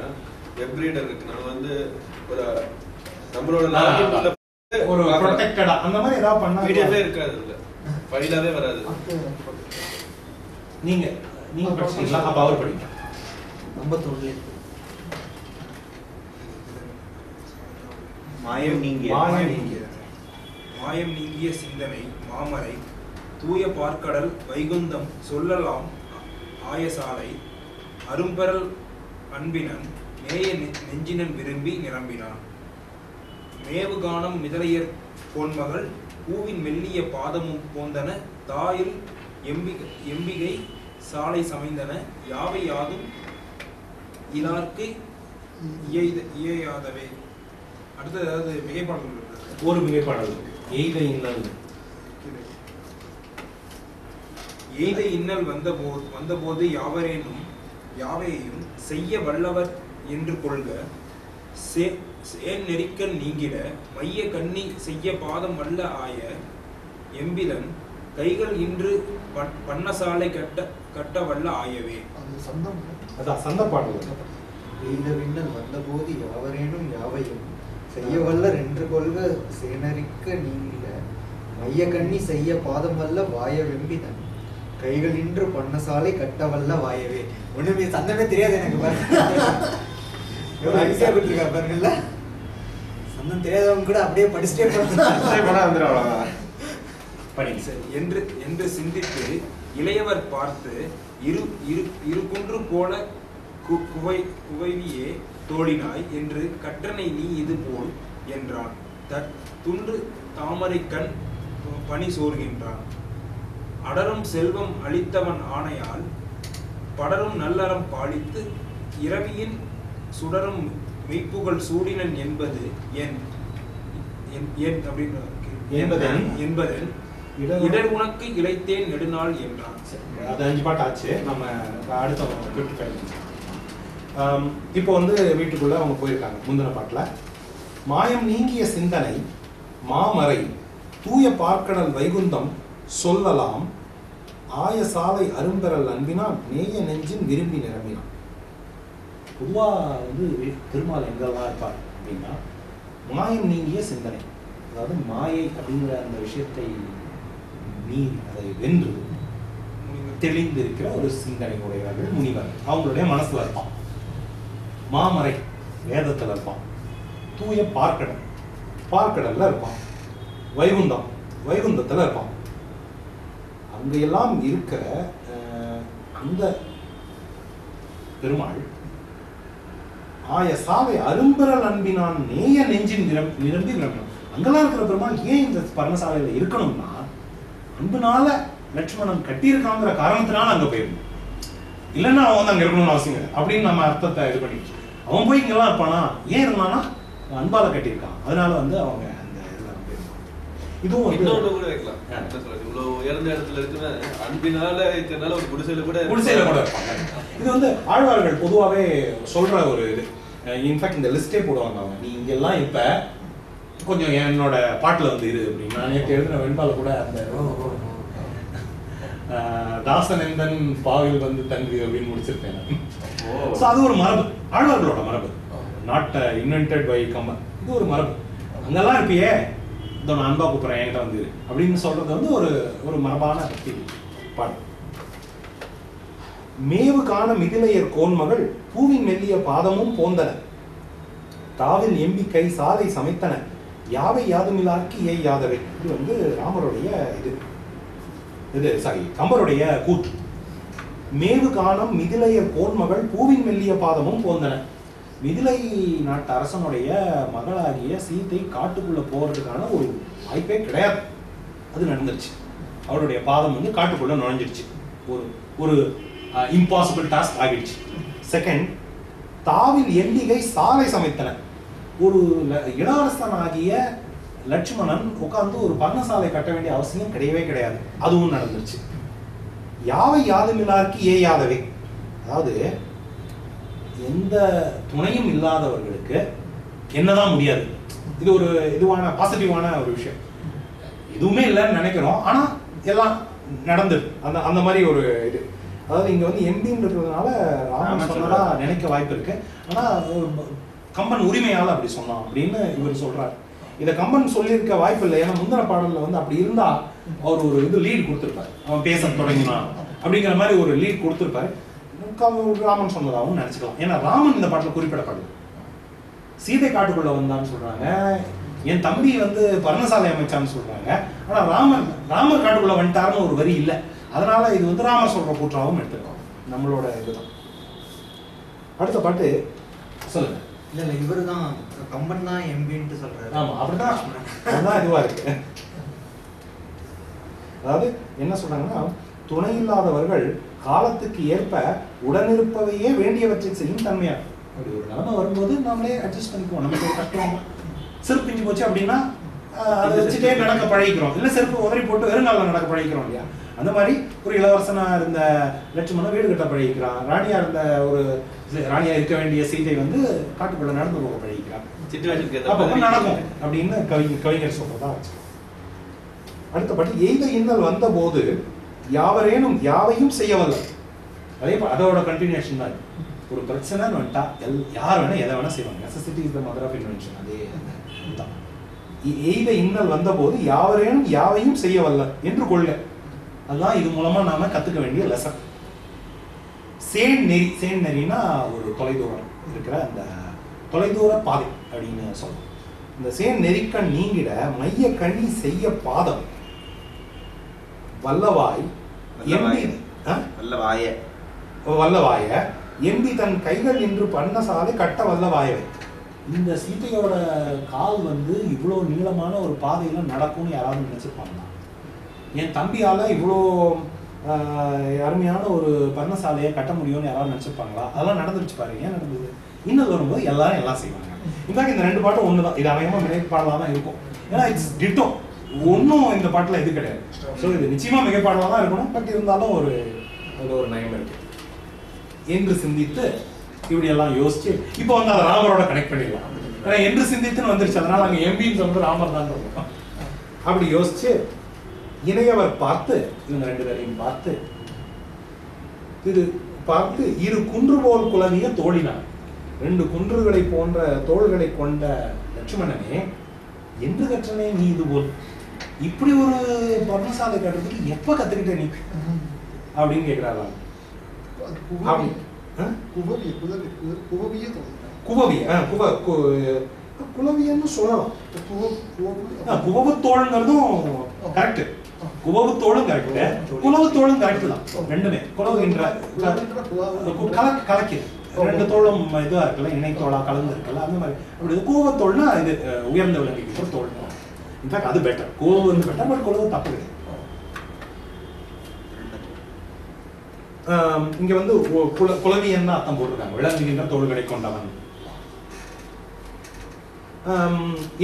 வெப் ரீடர் இருக்கு. நம்ம வந்து ஒரு நம்மளோட ஒரு ப்ரொடெக்டடா அந்த மாதிரி ஏதாவது பண்ணா பிடிஎஃப் இருக்காது, இல்ல ஃபைலாவே வராது. நீங்க படிச்சீங்களா? அப்ப அவர் படிங்க. ரொம்ப தொழில் மாயம் நீங்கிய மாயம் நீங்கிய சிந்தனை மாமரை தூய பார்க்கடல் வைகுந்தம் சொல்லலாம் ஆயசாலை அரும்பெறல் அன்பினன் மேய நெஞ்சினன் விரும்பி நிரம்பினான் மேவுகானம் மிதலையர் பொன்மகள் பூவின் மெல்லிய பாதமும் போந்தன தாயில் எம்பிகை சாலை சமைந்தன யாவை யாதும் இலார்க்கு இயையாதவே. அடுத்தது ஏதாவது மிகைப்பாடல் ஒரு மிகைப்பாடல் எய்த இன்னல் வந்தபோது யாவையையும் செய்ய வல்லவர் என்று கொள்க நெறிக்கல் நீங்கிட மைய கண்ணி செய்ய பாதம் வல்ல ஆய எம்பிலன் கைகள் இன்று பண்ணசாலை கட்ட வல்ல ஆயவே. விண்ணல் வந்தபோது யாவரேனும் யாவையும் செய்ய வல்லர் என்று கொள்க சேனரிக்க நீங்கிட மைய கண்ணி செய்ய பாதம் வல்ல வாய வெம்பிதன் கைகள் இன்று பண்ணசாலை கட்ட வல்ல வாயவே. ஒண்ணுமே சந்தமே தெரியாது எனக்கு. பாருங்கல்ல சந்தம் தெரியாதவங்க கூட அப்படியே படிச்சுட்டே என்று சிந்தித்து இளையவர் பார்த்து இரு குன்று போல குவைவியே தோழினாய் என்று கற்றனை நீ இது போல் என்றான். துன்று தாமரை கண் பனி சோர்கின்றான். அடரும் செல்வம் அளித்தவன் ஆணையால் படரும் நல்லறம் பாலித்து இரவியின் சுடரும் மெய்ப்புகள் சூடினன் என்பது என்பதன் இடர் உனக்கு இழைத்தேன் நெடுநாள் என்றான். அது 5 பாட்டு ஆச்சு. நம்ம அடுத்த 55 இப்போ வந்து வீட்டுக்குள்ள அவங்க போயிருக்காங்க. முந்தின பாட்டுல மாயம் நீங்கிய சிந்தனை மாமரை தூய பார்க்கடல் வைகுந்தம் சொல்லலாம் ஆய சாலை அரும்பெறல் அன்பினால் நேய நெஞ்சின் விரும்பி நிரம்பினான். பொதுவா வந்து திருமால் எங்கெல்லாம் இருப்பார் அப்படின்னா மாயம் நீங்கிய சிந்தனை, அதாவது மாயை அப்படிங்கிற அந்த விஷயத்தை மீறி அதை வென்று தெளிந்திருக்கிற ஒரு சிந்தனை உடையவர்கள் முனிவர். அவங்களுடைய மனசுல இருப்பான். மாமரை வேதத்துல இருப்பான். தூய பார்க்கடல்ல இருப்பான். வைகுந்தத்துல இருப்பான். அங்கெல்லாம் இருக்கிற அந்த பெருமாள் ஆய சாவை அரும்பெறல் அன்பினான் நேய நெஞ்சின் நிரம்பி நிரம்பினான். அங்கெல்லாம் இருக்கிற பெருமாள் ஏன் இந்த பர்ணசாலையில இருக்கணும்னா அன்புனால லட்சுமணன் கட்டியிருக்காங்கிற காரணத்தினால அங்க போயிருந்தோம். இல்லைன்னா அவன் வந்து அங்க இருக்கணும்னு அவசியம் இல்லை அப்படின்னு நம்ம அர்த்தத்தை இது பண்ணிட்டு அவன் போய் இங்கெல்லாம் இருப்பானா? ஏன் இருந்தானா? அன்பால கட்டியிருக்கான். அதனால வந்து அவங்க அந்த இதெல்லாம் போயிருப்பான். இதுவும் இன்னொன்று கூட வைக்கலாம். என்ன சொல்றது, இவ்வளவு உயர்ந்த இடத்துல இருக்கிற அன்பினால இருக்கிறனால ஒரு குடிசையில கூட இருப்பாங்க. இது வந்து ஆழ்வார்கள் பொதுவாகவே சொல்ற ஒரு இது. இன்ஃபேக்ட் இந்த லிஸ்டே போடுவாங்க அவங்க, நீ இங்கெல்லாம் இப்ப கொஞ்சம் என்னோட பாட்டுல வந்து இரு அப்படின்னு. நான் நேற்று எழுதின வெண்பால கூட அந்த தாசனந்தன் பாவில் வந்து தங்கு அப்படின்னு முடிச்சிருப்பேன் நான். ஸோ அது ஒரு மரபு, ஆழ்வார்களோட மரபு, நாட் இன்வென்டட் பை கம்பன். இது ஒரு மரபு. அங்கெல்லாம் இருப்பியே, இதோ நான் அன்பா கூப்பிட்றேன் என்கிட்ட வந்து அப்படின்னு சொல்றது வந்து ஒரு ஒரு மரபான பக்தி பாடு. மேவு காண மிதிலையர் கோன்மகள் பூவின் மெல்லிய பாதமும் போந்தன, தாவில் எம்பி கை சாலை சமைத்தன, யாவை யாதுமில்லார்க்கு ஏய் யாதவை. இது வந்து ராமருடைய இது சாரி கம்பருடைய கூற்று. மேவு காணம் மிதிலையர் கோன்மகள் பூவின் மெல்லிய பாதமும் போந்தன. மிதிலை நாட்டு அரசனுடைய மகளாகிய சீதை காட்டுக்குள்ள போறதுக்கான ஒரு வாய்ப்பே கிடையாது. அது நடந்துருச்சு. அவருடைய பாதம் வந்து காட்டுக்குள்ள நுழைஞ்சிருச்சு. ஒரு ஒரு இம்பாசிபிள் டாஸ்க் ஆகிடுச்சு. செகண்ட், தாவில் எண்ணிகை சாலை சமைத்தன. ஒரு இளவரசன் ஆகிய லட்சுமணன் உட்கார்ந்து ஒரு பர்ணசாலை கட்ட வேண்டிய அவசியம் கிடையவே கிடையாது. அதுவும் நடந்துருச்சு. யாவை யாதுமில்லார்க்கு ஏ யாதவை. அதாவது எந்த துணையும் இல்லாதவர்களுக்கு என்னதான் முடியாது. இது ஒரு இதுவான பாசிட்டிவான ஒரு விஷயம். எதுவுமே இல்லைன்னு நினைக்கிறோம், ஆனா எல்லாம் நடந்தது. அந்த அந்த மாதிரி ஒரு இது. அதாவது இங்க வந்து எம்பின்னு இருக்கிறதுனால ராமன் சொன்னதா நினைக்க வாய்ப்பு இருக்கு. ஆனா கம்பன் உரிமையால அப்படி சொன்னான் அப்படின்னு இவர் சொல்றாரு. இதை கம்பன் சொல்லியிருக்க வாய்ப்பு இல்லை. ஏன்னா முந்தின பாடல்ல வந்து அப்படி இருந்தா அவர் ஒரு இது லீட் கொடுத்திருப்பாரு. அவன் பேச தொடங்கினான் அப்படிங்கிற மாதிரி ஒரு லீட் கொடுத்திருப்பாரு. ராமன் சொன்னதாகவும் நினைச்சுக்கலாம். ஏன்னா ராமன் இந்த பாட்டுல குறிப்பிடப்படல. சீதை காட்டுக்குள்ள வந்தான்னு சொல்றாங்க, என் தம்பி வந்து பர்ணசாலை அமைச்சான்னு சொல்றாங்க. ஆனா ராமர் காட்டுக்குள்ள வந்துட்டாருன்னு ஒரு வரி இல்லை. அதனால இது வந்து ராமர் சொல்ற கூற்றாகவும் எடுத்துக்கலாம். நம்மளோட இதுதான். அடுத்த பாட்டு சொல்லுங்க. இல்ல இவரு தான் கம்பன் தான் எம்பின்னு சொல்றாரு. ஆமா, அப்படிதான் அதுதான் இதுவா இருக்கு. அதாவது என்ன சொல்றாங்கன்னா, துணை இல்லாதவர்கள் காலத்துக்கு ஏற்ப உடனிருப்பவையே வேண்டியவற்றை செய்யும் தன்மையா. அப்படி ஒரு நிலைமை வரும்போது நாமளே அட்ஜஸ்ட் பண்ணிக்குவோம். நமக்கு ஒரு கஷ்டம், செருப்பு பிஞ்சு போச்சு அப்படின்னா அதை வச்சுட்டே நடக்க பழகிக்கிறோம். இல்லை செருப்பு உதறி போட்டு வெறுங்காலில் நடக்க பழகிக்கிறோம் இல்லையா. அந்த மாதிரி ஒரு இளவரசனா இருந்த லட்சுமணன் வீடு கட்ட பழகிக்கிறான். ராணியா இருந்த ஒரு ராணியா இருக்க வேண்டிய சீதை வந்து காட்டுக்குள்ள நடந்து போக பழகிக்கிறான். அப்ப நடக்கும் அப்படின்னு கவிஞர் சொல்றதா வச்சு. அடுத்தபடி எய்த இன்னல் வந்த போது யாவரேனும் யாவையும் செய்யவல்ல. அதே அதோட கண்டினியூஷன் தான். ஒரு பிரச்சனைன்னு வந்துட்டா யார் வேணா எதை வேணா செய்வாங்க. Necessity is the mother of invention. அதே தான். எய்த இன்னல் வந்த போது யாவரேனும் யாவையும் செய்யவல்ல என்று கொள்க. அதுதான் இது மூலமா நாம கத்துக்க வேண்டிய லெசன். சேன் நெறினா ஒரு தொலைதூரம் இருக்கிற அந்த தொலைதூர பாதை அப்படின்னு சொல்றோம். இந்த சேன் நெறிக்கண் நீங்கிட மைய கண்ணி செய்ய பாதம் வல்லவாய் வல்லவாய எம்பி தன் கைகள் நின்று பர்ணசாலை கட்ட வல்லவாயவை. இந்த சீதையோட கால் வந்து இவ்வளோ நீளமான ஒரு பாதையில நடக்கும்னு யாராவது நினைச்சிருப்பாங்களா? என் தம்பியால இவ்வளோ அருமையான ஒரு பர்ணசாலையை கட்ட முடியும்னு யாராவது நினைச்சிருப்பாங்களா? அதெல்லாம் நடந்துருச்சு பாருங்க. ஏன் நடந்தது? இன்னும் வரும்போது எல்லாரும் எல்லாம் செய்வாங்க. இன்ஃபேக்ட் இந்த ரெண்டு பாட்டும் ஒண்ணுதான். இது அநேகமா மிகை பாடலா தான் இருக்கும். ஏன்னா இட்ஸ் டிட்டோ. ஒன்றும் இந்த பாட்டுல இது கிடையாது. ஸோ இது நிச்சயமா மிகை பாடலா தான் இருக்கணும். பட் இருந்தாலும் ஒரு ஒரு நயம் இருக்கு என்று சிந்தித்து இப்படி எல்லாம் யோசிச்சு இப்போ வந்து அதை ராமரோட கனெக்ட் பண்ணிடலாம். ஏன்னா என்று சிந்தித்துன்னு வந்துருச்சு. அதனால அங்கே எம்பின்னு சொல்றது ராமர் தான் இருக்கும். அப்படி யோசிச்சு இணையவர் பார்த்து, இவங்க ரெண்டு பேரையும் பார்த்து இது பார்த்து இரு குன்று போல் குலவிய தோழினார். ரெண்டு குன்றுகளை போன்ற தோள்களை கொண்ட லட்சுமணனே, என்று கற்றனே நீ இது போல் இப்படி ஒரு பர்ணசாலை கட்டுறதுக்கு எப்ப கத்துக்கிட்ட நீ அப்படின்னு கேட்கிறாராம். குலவியன்னு சொல்லலாம். குவவுத்தோளுங்கிறதும் கரெக்ட். குவவுத்தோளும் கரெக்ட், குலவுத்தோளும் கரெக்ட் தான். ரெண்டுமே குலவுகின்ற கலக்கி ரெண்டு தோளும் இதுவா இருக்குல்ல, இணைத்தோளா கலந்து இருக்குல்ல, அந்த மாதிரி. அப்படி குவவுத்தோள்னா இது உயர்ந்த விலங்குக்கு ஒரு தோல். இன்ஃபேக்ட் அது பெட்டர். குவவு வந்து பெட்டர், பட் குலவு தப்பு கிடையாது. இங்க வந்து குலவியன்னு அர்த்தம் போட்டிருக்காங்க. விளங்குகின்ற தோள்களை கொண்டவன்.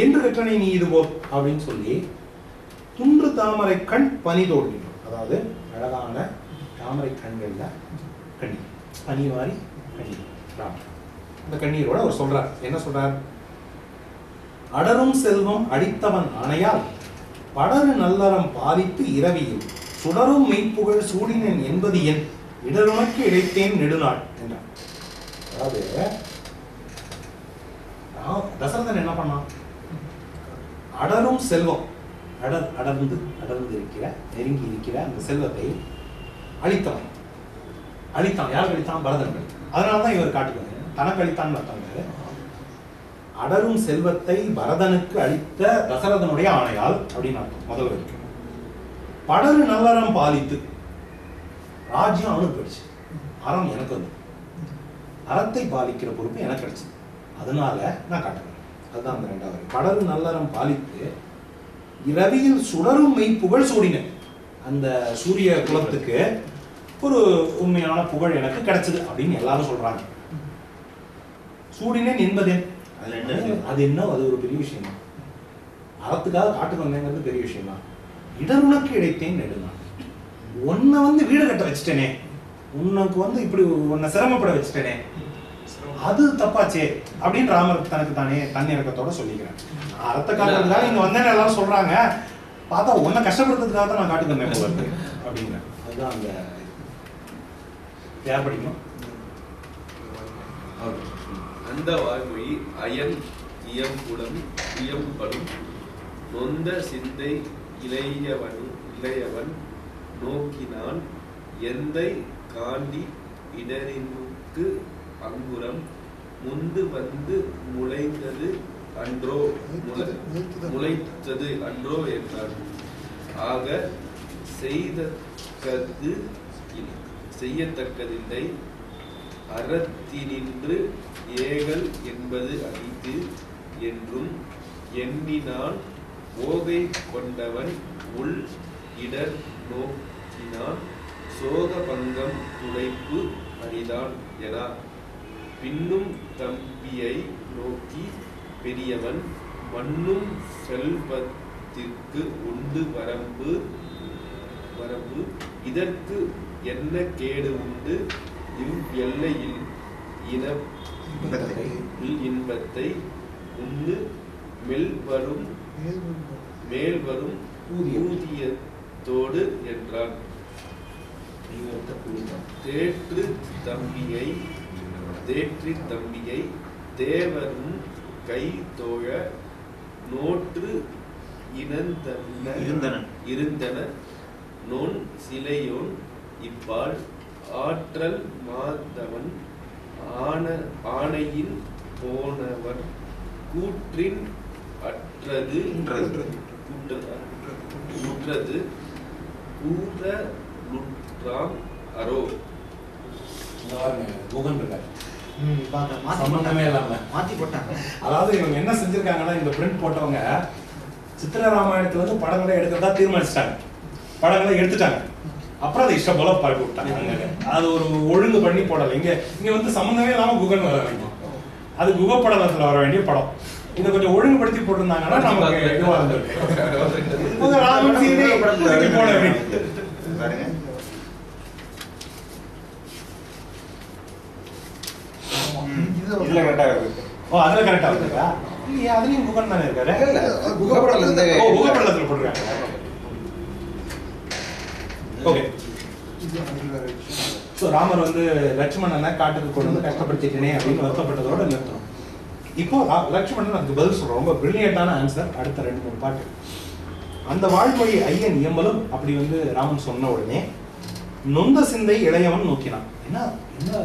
என்று கற்றனை நீ இது போல் அப்படின்னு சொல்லி தாமரை கண் பனிதோடு, அதாவது அழகான தாமரை கண்கள்ல கண்ணீர், பனி மாதிரி கண்ணீர். ராமர் அந்த கண்ணீரோட அவர் சொல்றார், என்ன சொல்றார்? அடரும் செல்வம் அடித்தவன் ஆணையால் படரு நல்லறம் பாதித்து இரவியில் சுடரும் மெய்ப்புகழ் சூடினன் என்பது என் இடருனக்கு இழைத்தேன் நெடுநாள் என்றார். அதாவது தசரதன் என்ன பண்ணான்? அடரும் செல்வம், அடர்ந்து இருக்கிற, நெருங்கி இருக்கிற அந்த செல்வத்தை அழித்தான். யாருக்கு அழித்தான்? பரதன். அதனாலதான் இவர் காட்டுவாங்க தனக்கு அளித்தான் அர்த்தம். அடரும் செல்வத்தை பரதனுக்கு அளித்த தசரதனுடைய ஆணையால் அப்படின்னு அர்த்தம். முதல் வரைக்கும் படரு நல்லறம் பாலித்து, ராஜ்யம் அவனுக்கு போயிடுச்சு, அறம் எனக்கு வந்து அறத்தை பாலிக்கிற பொறுப்பு எனக்கு கிடைச்சது, அதனால நான் காட்டுறேன். அதுதான் அந்த ரெண்டாவது. படரு நல்லறம் பாலித்து இரவியில் சுடரும் மெய் புகழ் சூடினேன். அந்த சூரிய குலத்துக்கு ஒரு உண்மையான புகழ் எனக்கு கிடைச்சது அப்படின்னு எல்லாரும் சொல்றாங்க. சூடினேன் என்பதேன், அது என்ன? அது ஒரு பெரிய விஷயம் தான். அறத்துக்காக காட்டுக்கு வந்தேங்கிறது பெரிய விஷயம் தான். இடருனக்கு இடைத்தேன் நெடுநாள், உன்னை வந்து வீடு கட்ட வச்சுட்டேனே, உனக்கு வந்து இப்படி உன்னை சிரமப்பட வச்சுட்டேனே, அது தப்பாச்சே அப்படின்னு ராமர் தனக்கு தானே தன்னிறக்கத்தோட சொல்லிக்கிறேன். நான் அறத்தை காட்டுறதுக்காக இங்க வந்தேன்னு எல்லாரும் சொல்றாங்க, பார்த்தா உன்னை கஷ்டப்படுத்துறதுக்காக தான் நான் காட்டுக்கு வந்தேன் போல இருக்கு அப்படிங்கிற. அதுதான் அந்த யார் படிக்கணும்? அந்த வாய்மொழி அயன் இயம்புடம் இயம்படும் நொந்த சிந்தை இளையவன் நோக்கினான் எந்தை காண்டி இடரினுக்கு அங்குரம் முந்து வந்து முளைத்தது அன்றோ என்றான். ஆக செய்யத்தக்கதில்லை அறத்தினின்று ஏகல் என்பது அரிது என்றும் எண்ணினான் ஓகை கொண்டவன் உள் இடர் நோக்கினான் சோக பங்கம் துடைப்பு அரிதான் என. பின்னும் தம்பியை நோக்கி பெரியவன் மண்ணும் செல்வத்திற்கு உண்டு வரம்பு இதற்கு என்ன கேடு உண்டு இவ் எல்லையில் இன்பத்தை உண்டு மேல்வரும் ஊதியத்தோடு என்றான். தேற்றி தம்பியை தேவரும் கை தோழ நோற்று இருந்தன நோன் சிலையோன் இப்பால் ஆற்றல் மாதவன் ஆணையின் போனவன் கூற்றின் அற்றது கூறலுற்றாம் அரோ. அதாவது இவங்க என்ன செஞ்சிருக்காங்கன்னா, இந்த பிரிண்ட் போட்டவங்க சித்திர ராமாயணத்துல இருந்து படங்களை எடுக்கிறதா தீர்மானிச்சிட்டாங்க, படங்களை எடுத்துட்டாங்க, அப்புறம் அதை இஷ்டம் போல பரப்பி விட்டாங்க. அது ஒரு ஒழுங்கு பண்ணி போடல. இங்க வந்து சம்பந்தமே இல்லாம குகன் வர வேண்டிய, அது குகப்படலத்துல வர வேண்டிய படம். இதை கொஞ்சம் ஒழுங்குபடுத்தி போட்டிருந்தாங்கன்னா நமக்கு இதுவா இருந்திருக்கு. இதுல கரெக்டா இருக்கு. ஓ, அதுல கரெக்டா இருக்கா? இல்லையா, அதுலயும் குகன் தானே இருக்காரு. குகப்படலத்துல போட்டிருக்காங்க. ஓகே. ஸோ ராமர் வந்து லட்சுமணனை காட்டுக்கு கொண்டு வந்து கஷ்டப்படுத்திட்டேனே அப்படின்னு வருத்தப்பட்டதோட நிறுத்தணும். இப்போ லட்சுமணன் அதுக்கு பதில் சொல்றோம். ரொம்ப பிரில்லியண்டான ஆன்சர். அடுத்த 2-3 பாட்டு. அந்த வாழ்மொழி ஐயன் எம்மலும் அப்படி வந்து ராமன் சொன்ன உடனே நொந்த சிந்தை இளையவன் நோக்கினான். என்ன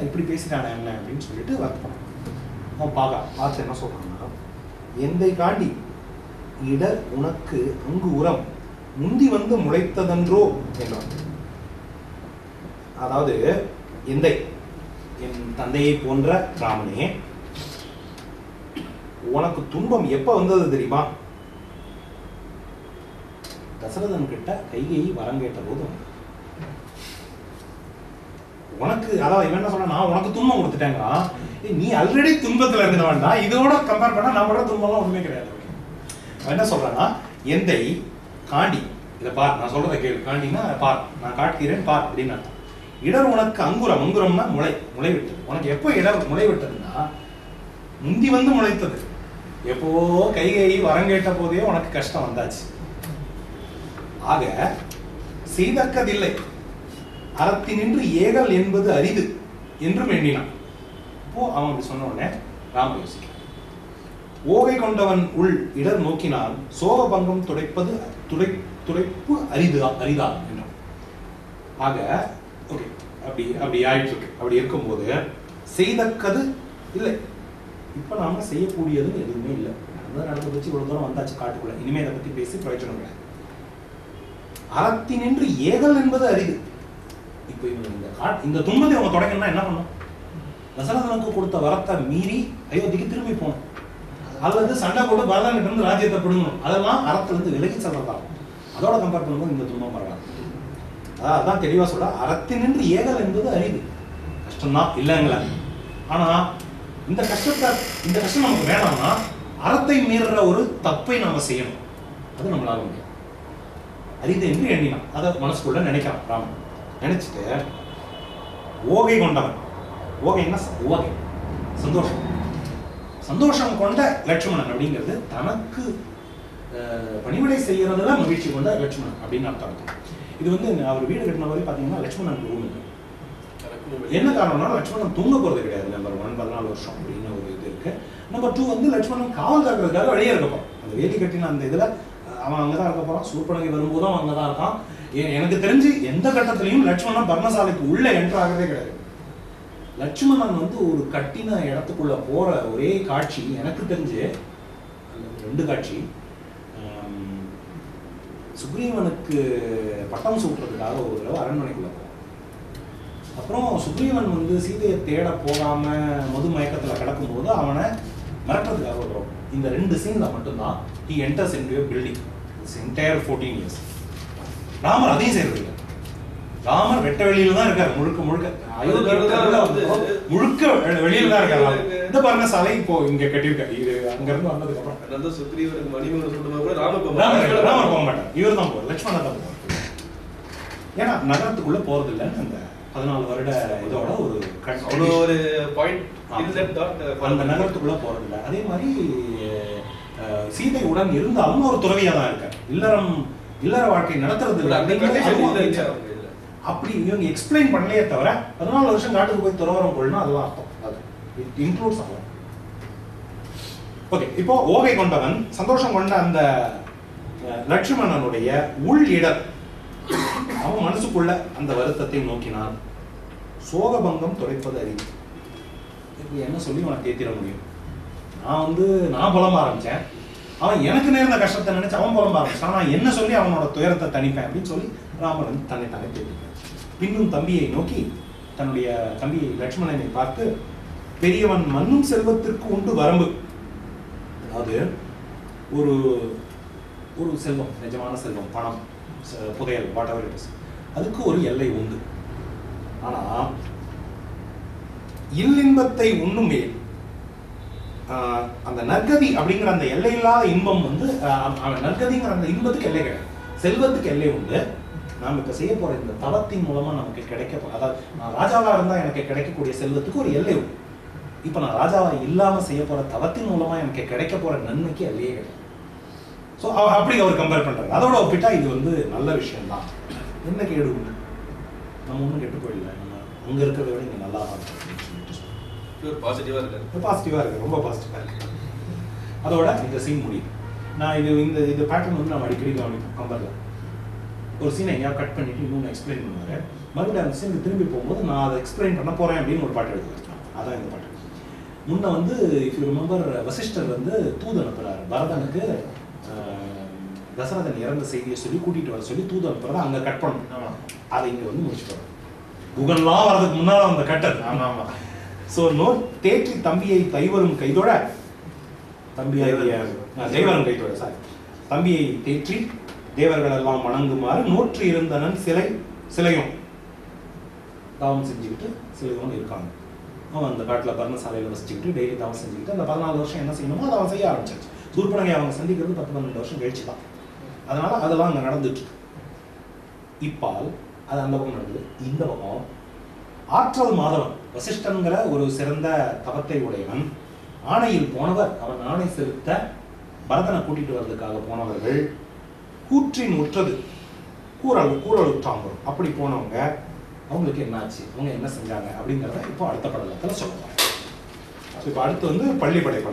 இப்படி பேசிட்டானே என்ன அப்படின்னு சொல்லிட்டு வருத்தப்படான். அவன் பார்த்து என்ன சொல்றான்னா, எந்தை காண்டி இடர் உனக்கு அங்கு உரம் முந்தி வந்து முளைத்ததன்றோ என்றான். அதாவது எந்தை, என் தந்தையை போன்ற ராமனே, உனக்கு துன்பம் எப்ப வந்தது தெரியுமா? தசரதன் கிட்ட கைகையை வரம் கேட்ட போது உனக்கு, அதாவது இவன் என்ன சொன்னா, நான் உனக்கு துன்பம் கொடுத்துட்டேங்க, நீ ஆல்ரெடி துன்பத்துல இருந்தவன்டா, இதோட கம்பேர் பண்ணா நம்மளோட துன்பம்லாம் ஒண்ணுமே கிடையாது. அவன் என்ன சொல்றான்னா, எந்தை காண்டி இதை பார், நான் சொல்றதை கேளு, காண்டினா பார், நான் காட்டுகிறேன் பார் அப்படின்னு அர்த்தம். இடர் உனக்கு அங்குரம், அங்குரம்னா முளை விட்டது. உனக்கு எப்போ இடர் முளை விட்டதுன்னா முந்தி வந்து முளைத்தது. எப்போ கைகை வரங்கேட்ட போதே உனக்கு கஷ்டம் வந்தாச்சு. ஆக செய்தக்கதில்லை அறத்தினின்று ஏகல் என்பது அரிது என்றும் எண்ணினான். அப்போ அவன் அப்படி சொன்ன உடனே ராம யோசிக்க, ஓகை கொண்டவன் உள் இடர் நோக்கினால் சோகபங்கம் துடைப்பு அரிதா என்றான். ஆக ஓகே, அப்படி ஆயிட்டு இருக்கு. அப்படி இருக்கும்போது செய்தக்கது இல்லை, இப்ப நாம செய்யக்கூடியதுன்னு எதுவுமே இல்லை. நடந்து வச்சு இவ்வளவு தூரம் வந்தாச்சு காட்டுக்குள்ள, இனிமே இதை பத்தி பேசி பிரயோஜனம் கிடையாது. அறத்தினின்று ஏகல் என்பது அரிது. இப்ப இந்த துன்பத்தை அவங்க தொடங்கணும்னா என்ன பண்ணும்? தசரதனுக்கு கொடுத்த வரத்தை மீறி அயோத்திக்கு திரும்பி போகணும், அல்லது சண்டை போட்டு பரதன்கிட்ட இருந்து ராஜ்யத்தை பிடுங்கணும். அதெல்லாம் அறத்துல இருந்து விலகி செல்றதாகும். அதோட கம்பேர் பண்ணும்போது இந்த துன்பம் பரவாயில்ல. அதான் தெளிவா சொல்ற, அறத்தினின்று ஏகல் என்பது அரிது. கஷ்டம்தான் இல்லைங்களா? ஆனா இந்த கஷ்டம் நமக்கு வேணாம்னா அறத்தை மீறுற ஒரு தப்பை நாம செய்யணும். அது நம்மளால முடியும். அரிது என்று எண்ணினான். அதை மனசுக்குள்ள நினைக்கிறான் ராமன். நினைச்சிட்டு ஓகை கொண்டவன், ஓகைன்னா ஓகை சந்தோஷம் கொண்ட லட்சுமணன் அப்படிங்கிறது தனக்கு பணிவிடை செய்யறதுல மகிழ்ச்சி கொண்ட லட்சுமணன் அப்படின்னு அர்த்தம். இது வந்து அவர் வீடு கட்டின வரை பார்த்தீங்கன்னா லட்சுமணன் ரூம் இருக்கு. என்ன காரணம்னா லட்சுமணன் தூங்க போறது கிடையாது. நம்பர் 1 14 வருஷம் அப்படின்னு ஒரு இது இருக்கு. நம்பர் 2 வந்து லட்சுமணன் காவல் காக்கிறதுக்காக வெளியே இருக்க போறான். அந்த வேலி கட்டின அந்த இதுல அவன் அங்கதான் இருக்க போறான். சூர்பனகை வரும்போதும் அங்கதான் இருக்கான். எனக்கு தெரிஞ்சு எந்த கட்டத்திலையும் லட்சுமணன் பர்ணசாலைக்கு உள்ள என்டர் ஆகவே கிடையாது. லட்சுமணன் வந்து ஒரு கட்டின இடத்துக்குள்ள போற ஒரே காட்சி எனக்கு தெரிஞ்சு 2 காட்சி. சுக்ரீவனுக்கு பட்டம் சூட்டுறதுக்காக ஒரு தடவை அரண்மனைக்குள்ள போவான். அப்புறம் சுக்ரீவன் வந்து சீதையை தேட போகாம மது மயக்கத்துல கிடக்கும் போது அவனை மிரட்டுறதுக்காக வரும். இந்த 2 சீன்ல மட்டும்தான் he enters into a building. This entire 14 years. Ramar அதையும் செய்யறது இல்லை. ராமர் வெட்ட வெளியில தான் இருக்காரு. முழுக்க வெளியில தான் இருக்காரு. இந்த பர்ணசாலை இப்போ இங்க கட்டியிருக்காரு. இது அங்க இருந்து வந்ததுக்கு அப்புறம் சுக்ரீவனுக்கு மணிமேகலை சொல்லும்போது கூட ராமர் போக மாட்டார். இவர் தான் போவார், லட்சுமணன் தான் போவார். ஏன்னா நகரத்துக்குள்ள போறது இல்லைன்னு அந்த 14 வருட இதோட ஒரு பாயிண்ட் அந்த நகரத்துக்குள்ள போறது இல்லை. அதே மாதிரி சீதை உடன் இருந்தாலும் ஒரு துறவியா தான் இருக்காரு. இல்லற வாழ்க்கை நடத்துறது இல்லை. அப்படி இவங்க எக்ஸ்பிளைன் பண்ணலையே தவிர 14 வருஷம் காட்டுக்கு போய் துறவரம் கொள்ளணும் அதெல்லாம் அர்த்தம். அது இன்க்ளூட்ஸ் ஆகும். ஓகே, இப்போ ஓகை கொண்டவன் சந்தோஷம் கொண்ட அந்த லட்சுமணனுடைய உள் இடர், அவன் மனசுக்குள்ள அந்த வருத்தத்தை நோக்கினான். சோகபங்கம் துடைப்பது அறிவு. என்ன சொல்லி உனக்கு தேத்திட முடியும்? நான் புலம்ப ஆரம்பிச்சேன். அவன் எனக்கு நேர்ந்த கஷ்டத்தை நினைச்சு அவன் புலம்ப ஆரம்பிச்சான். நான் என்ன சொல்லி அவனோட துயரத்தை தணிப்பேன் அப்படின்னு சொல்லி ராமன் தன்னை தேத்திட்டான். பின்னும் தம்பியை நோக்கி, தன்னுடைய தம்பி லட்சுமணனை பார்த்து, பெரியவன் மண்ணும் செல்வத்திற்கு உண்டு வரம்பு. அதாவது ஒரு ஒரு செல்வம், நிஜமான செல்வம், பணம், புதையல், வாட் எவர் இட் இஸ், அதுக்கு ஒரு எல்லை உண்டு. ஆனா இல்லின்பத்தை உண்ணுமே அந்த நற்கதி அப்படிங்கிற அந்த எல்லையில்லாத இன்பம் வந்து நற்கதிங்கிற அந்த இன்பத்துக்கு எல்லை கிடையாது. செல்வத்துக்கு எல்லை உண்டு. நாம் இப்ப செய்ய போற இந்த தவத்தின் மூலமா நமக்கு கிடைக்க, அதாவது நான் ராஜாவா இருந்தா எனக்கு கிடைக்கக்கூடிய செல்வத்துக்கு ஒரு எல்லை உண்டு. இப்ப நான் ராஜாவா இல்லாம செய்ய போற தவத்தின் மூலமா எனக்கு கிடைக்க போற நன்மைக்கு எல்லையே கிடையாது. ஸோ அப்படி அவர் கம்பேர் பண்றாரு. அதோட ஒப்பிட்டா இது வந்து நல்ல விஷயம் தான். என்ன கேடு உண்டு? நம்ம ஒன்றும் கெட்டு போயிடல. நம்ம அங்க இருக்கிறத விட இங்க நல்லா பாசிட்டிவா இருக்கு, ரொம்ப பாசிட்டிவா இருக்கு. அதோட இந்த சீன் முடியும். நான் இது பேட்டர்ன் வந்து நம்ம அடிக்கடி கவனிப்போம். கம்பர்ல ஒரு சீனை எங்கேயா கட் பண்ணிட்டு இன்னொன்று எக்ஸ்பிளைன் பண்ணுவாரு. மறுபடியும் அந்த சீனுக்கு திரும்பி போகும்போது நான் அதை எக்ஸ்பிளைன் பண்ண போறேன் அப்படின்னு ஒரு பாட்டு எழுதுவேன். அதான் இந்த பாட்டு. முன்ன வந்து இஃப் யூ ரிமெம்பர், வசிஷ்டர் வந்து தூது அனுப்புறாரு பரதனுக்கு. தசரதன் இறந்த செய்தியை சொல்லி கூட்டிட்டு வர சொல்லி தூது அனுப்புறத அங்க கட் பண்ணணும். அதை இங்க வந்து முடிச்சுட்டு குகன்லாம் வர்றதுக்கு முன்னால அந்த கட்டது. ஆமா ஆமா. ஸோ தேற்றி தம்பியை தைவரும் கைதோட, தேவரும் கைதோட சாரி, தம்பியை தேற்றி தேவர்கள் எல்லாம் வணங்குமாறு நோற்று இருந்தனன் சிலையும் தாவம் செஞ்சுக்கிட்டு சிலையோடு இருக்காங்க. அவன் அந்த காட்டில் பர்ணசாலையில் வசிச்சுக்கிட்டு டெய்லி தாவம் செஞ்சுக்கிட்டு அந்த 14 வருஷம் என்ன செய்யணுமோ அதை அவன் செய்ய ஆரம்பிச்சாச்சு. சூர்பனகை அவங்க சந்திக்கிறது 10-12 வருஷம் கழிச்சு தான். அதனால அதெல்லாம் அங்கே நடந்துட்டு இருக்கு. இப்பால் அது அந்த பக்கம் நடக்குது. இந்த பக்கம் ஆற்றல் மாதவன் வசிஷ்டன்கிற ஒரு சிறந்த தவத்தை உடையவன் ஆணையில் போனவர். அவன் ஆணை செலுத்த பரதனை கூட்டிட்டு வர்றதுக்காக போனவர்கள் கூற்றின் உற்றது கூறலுற்றாங்க. அப்படி போனவங்க அவங்களுக்கு என்ன ஆச்சு, அவங்க என்ன செஞ்சாங்க அப்படிங்கிறத இப்போ அடுத்த படலத்தில் சொல்லுவாங்க. இப்போ அடுத்து வந்து பள்ளிப்படை படம்.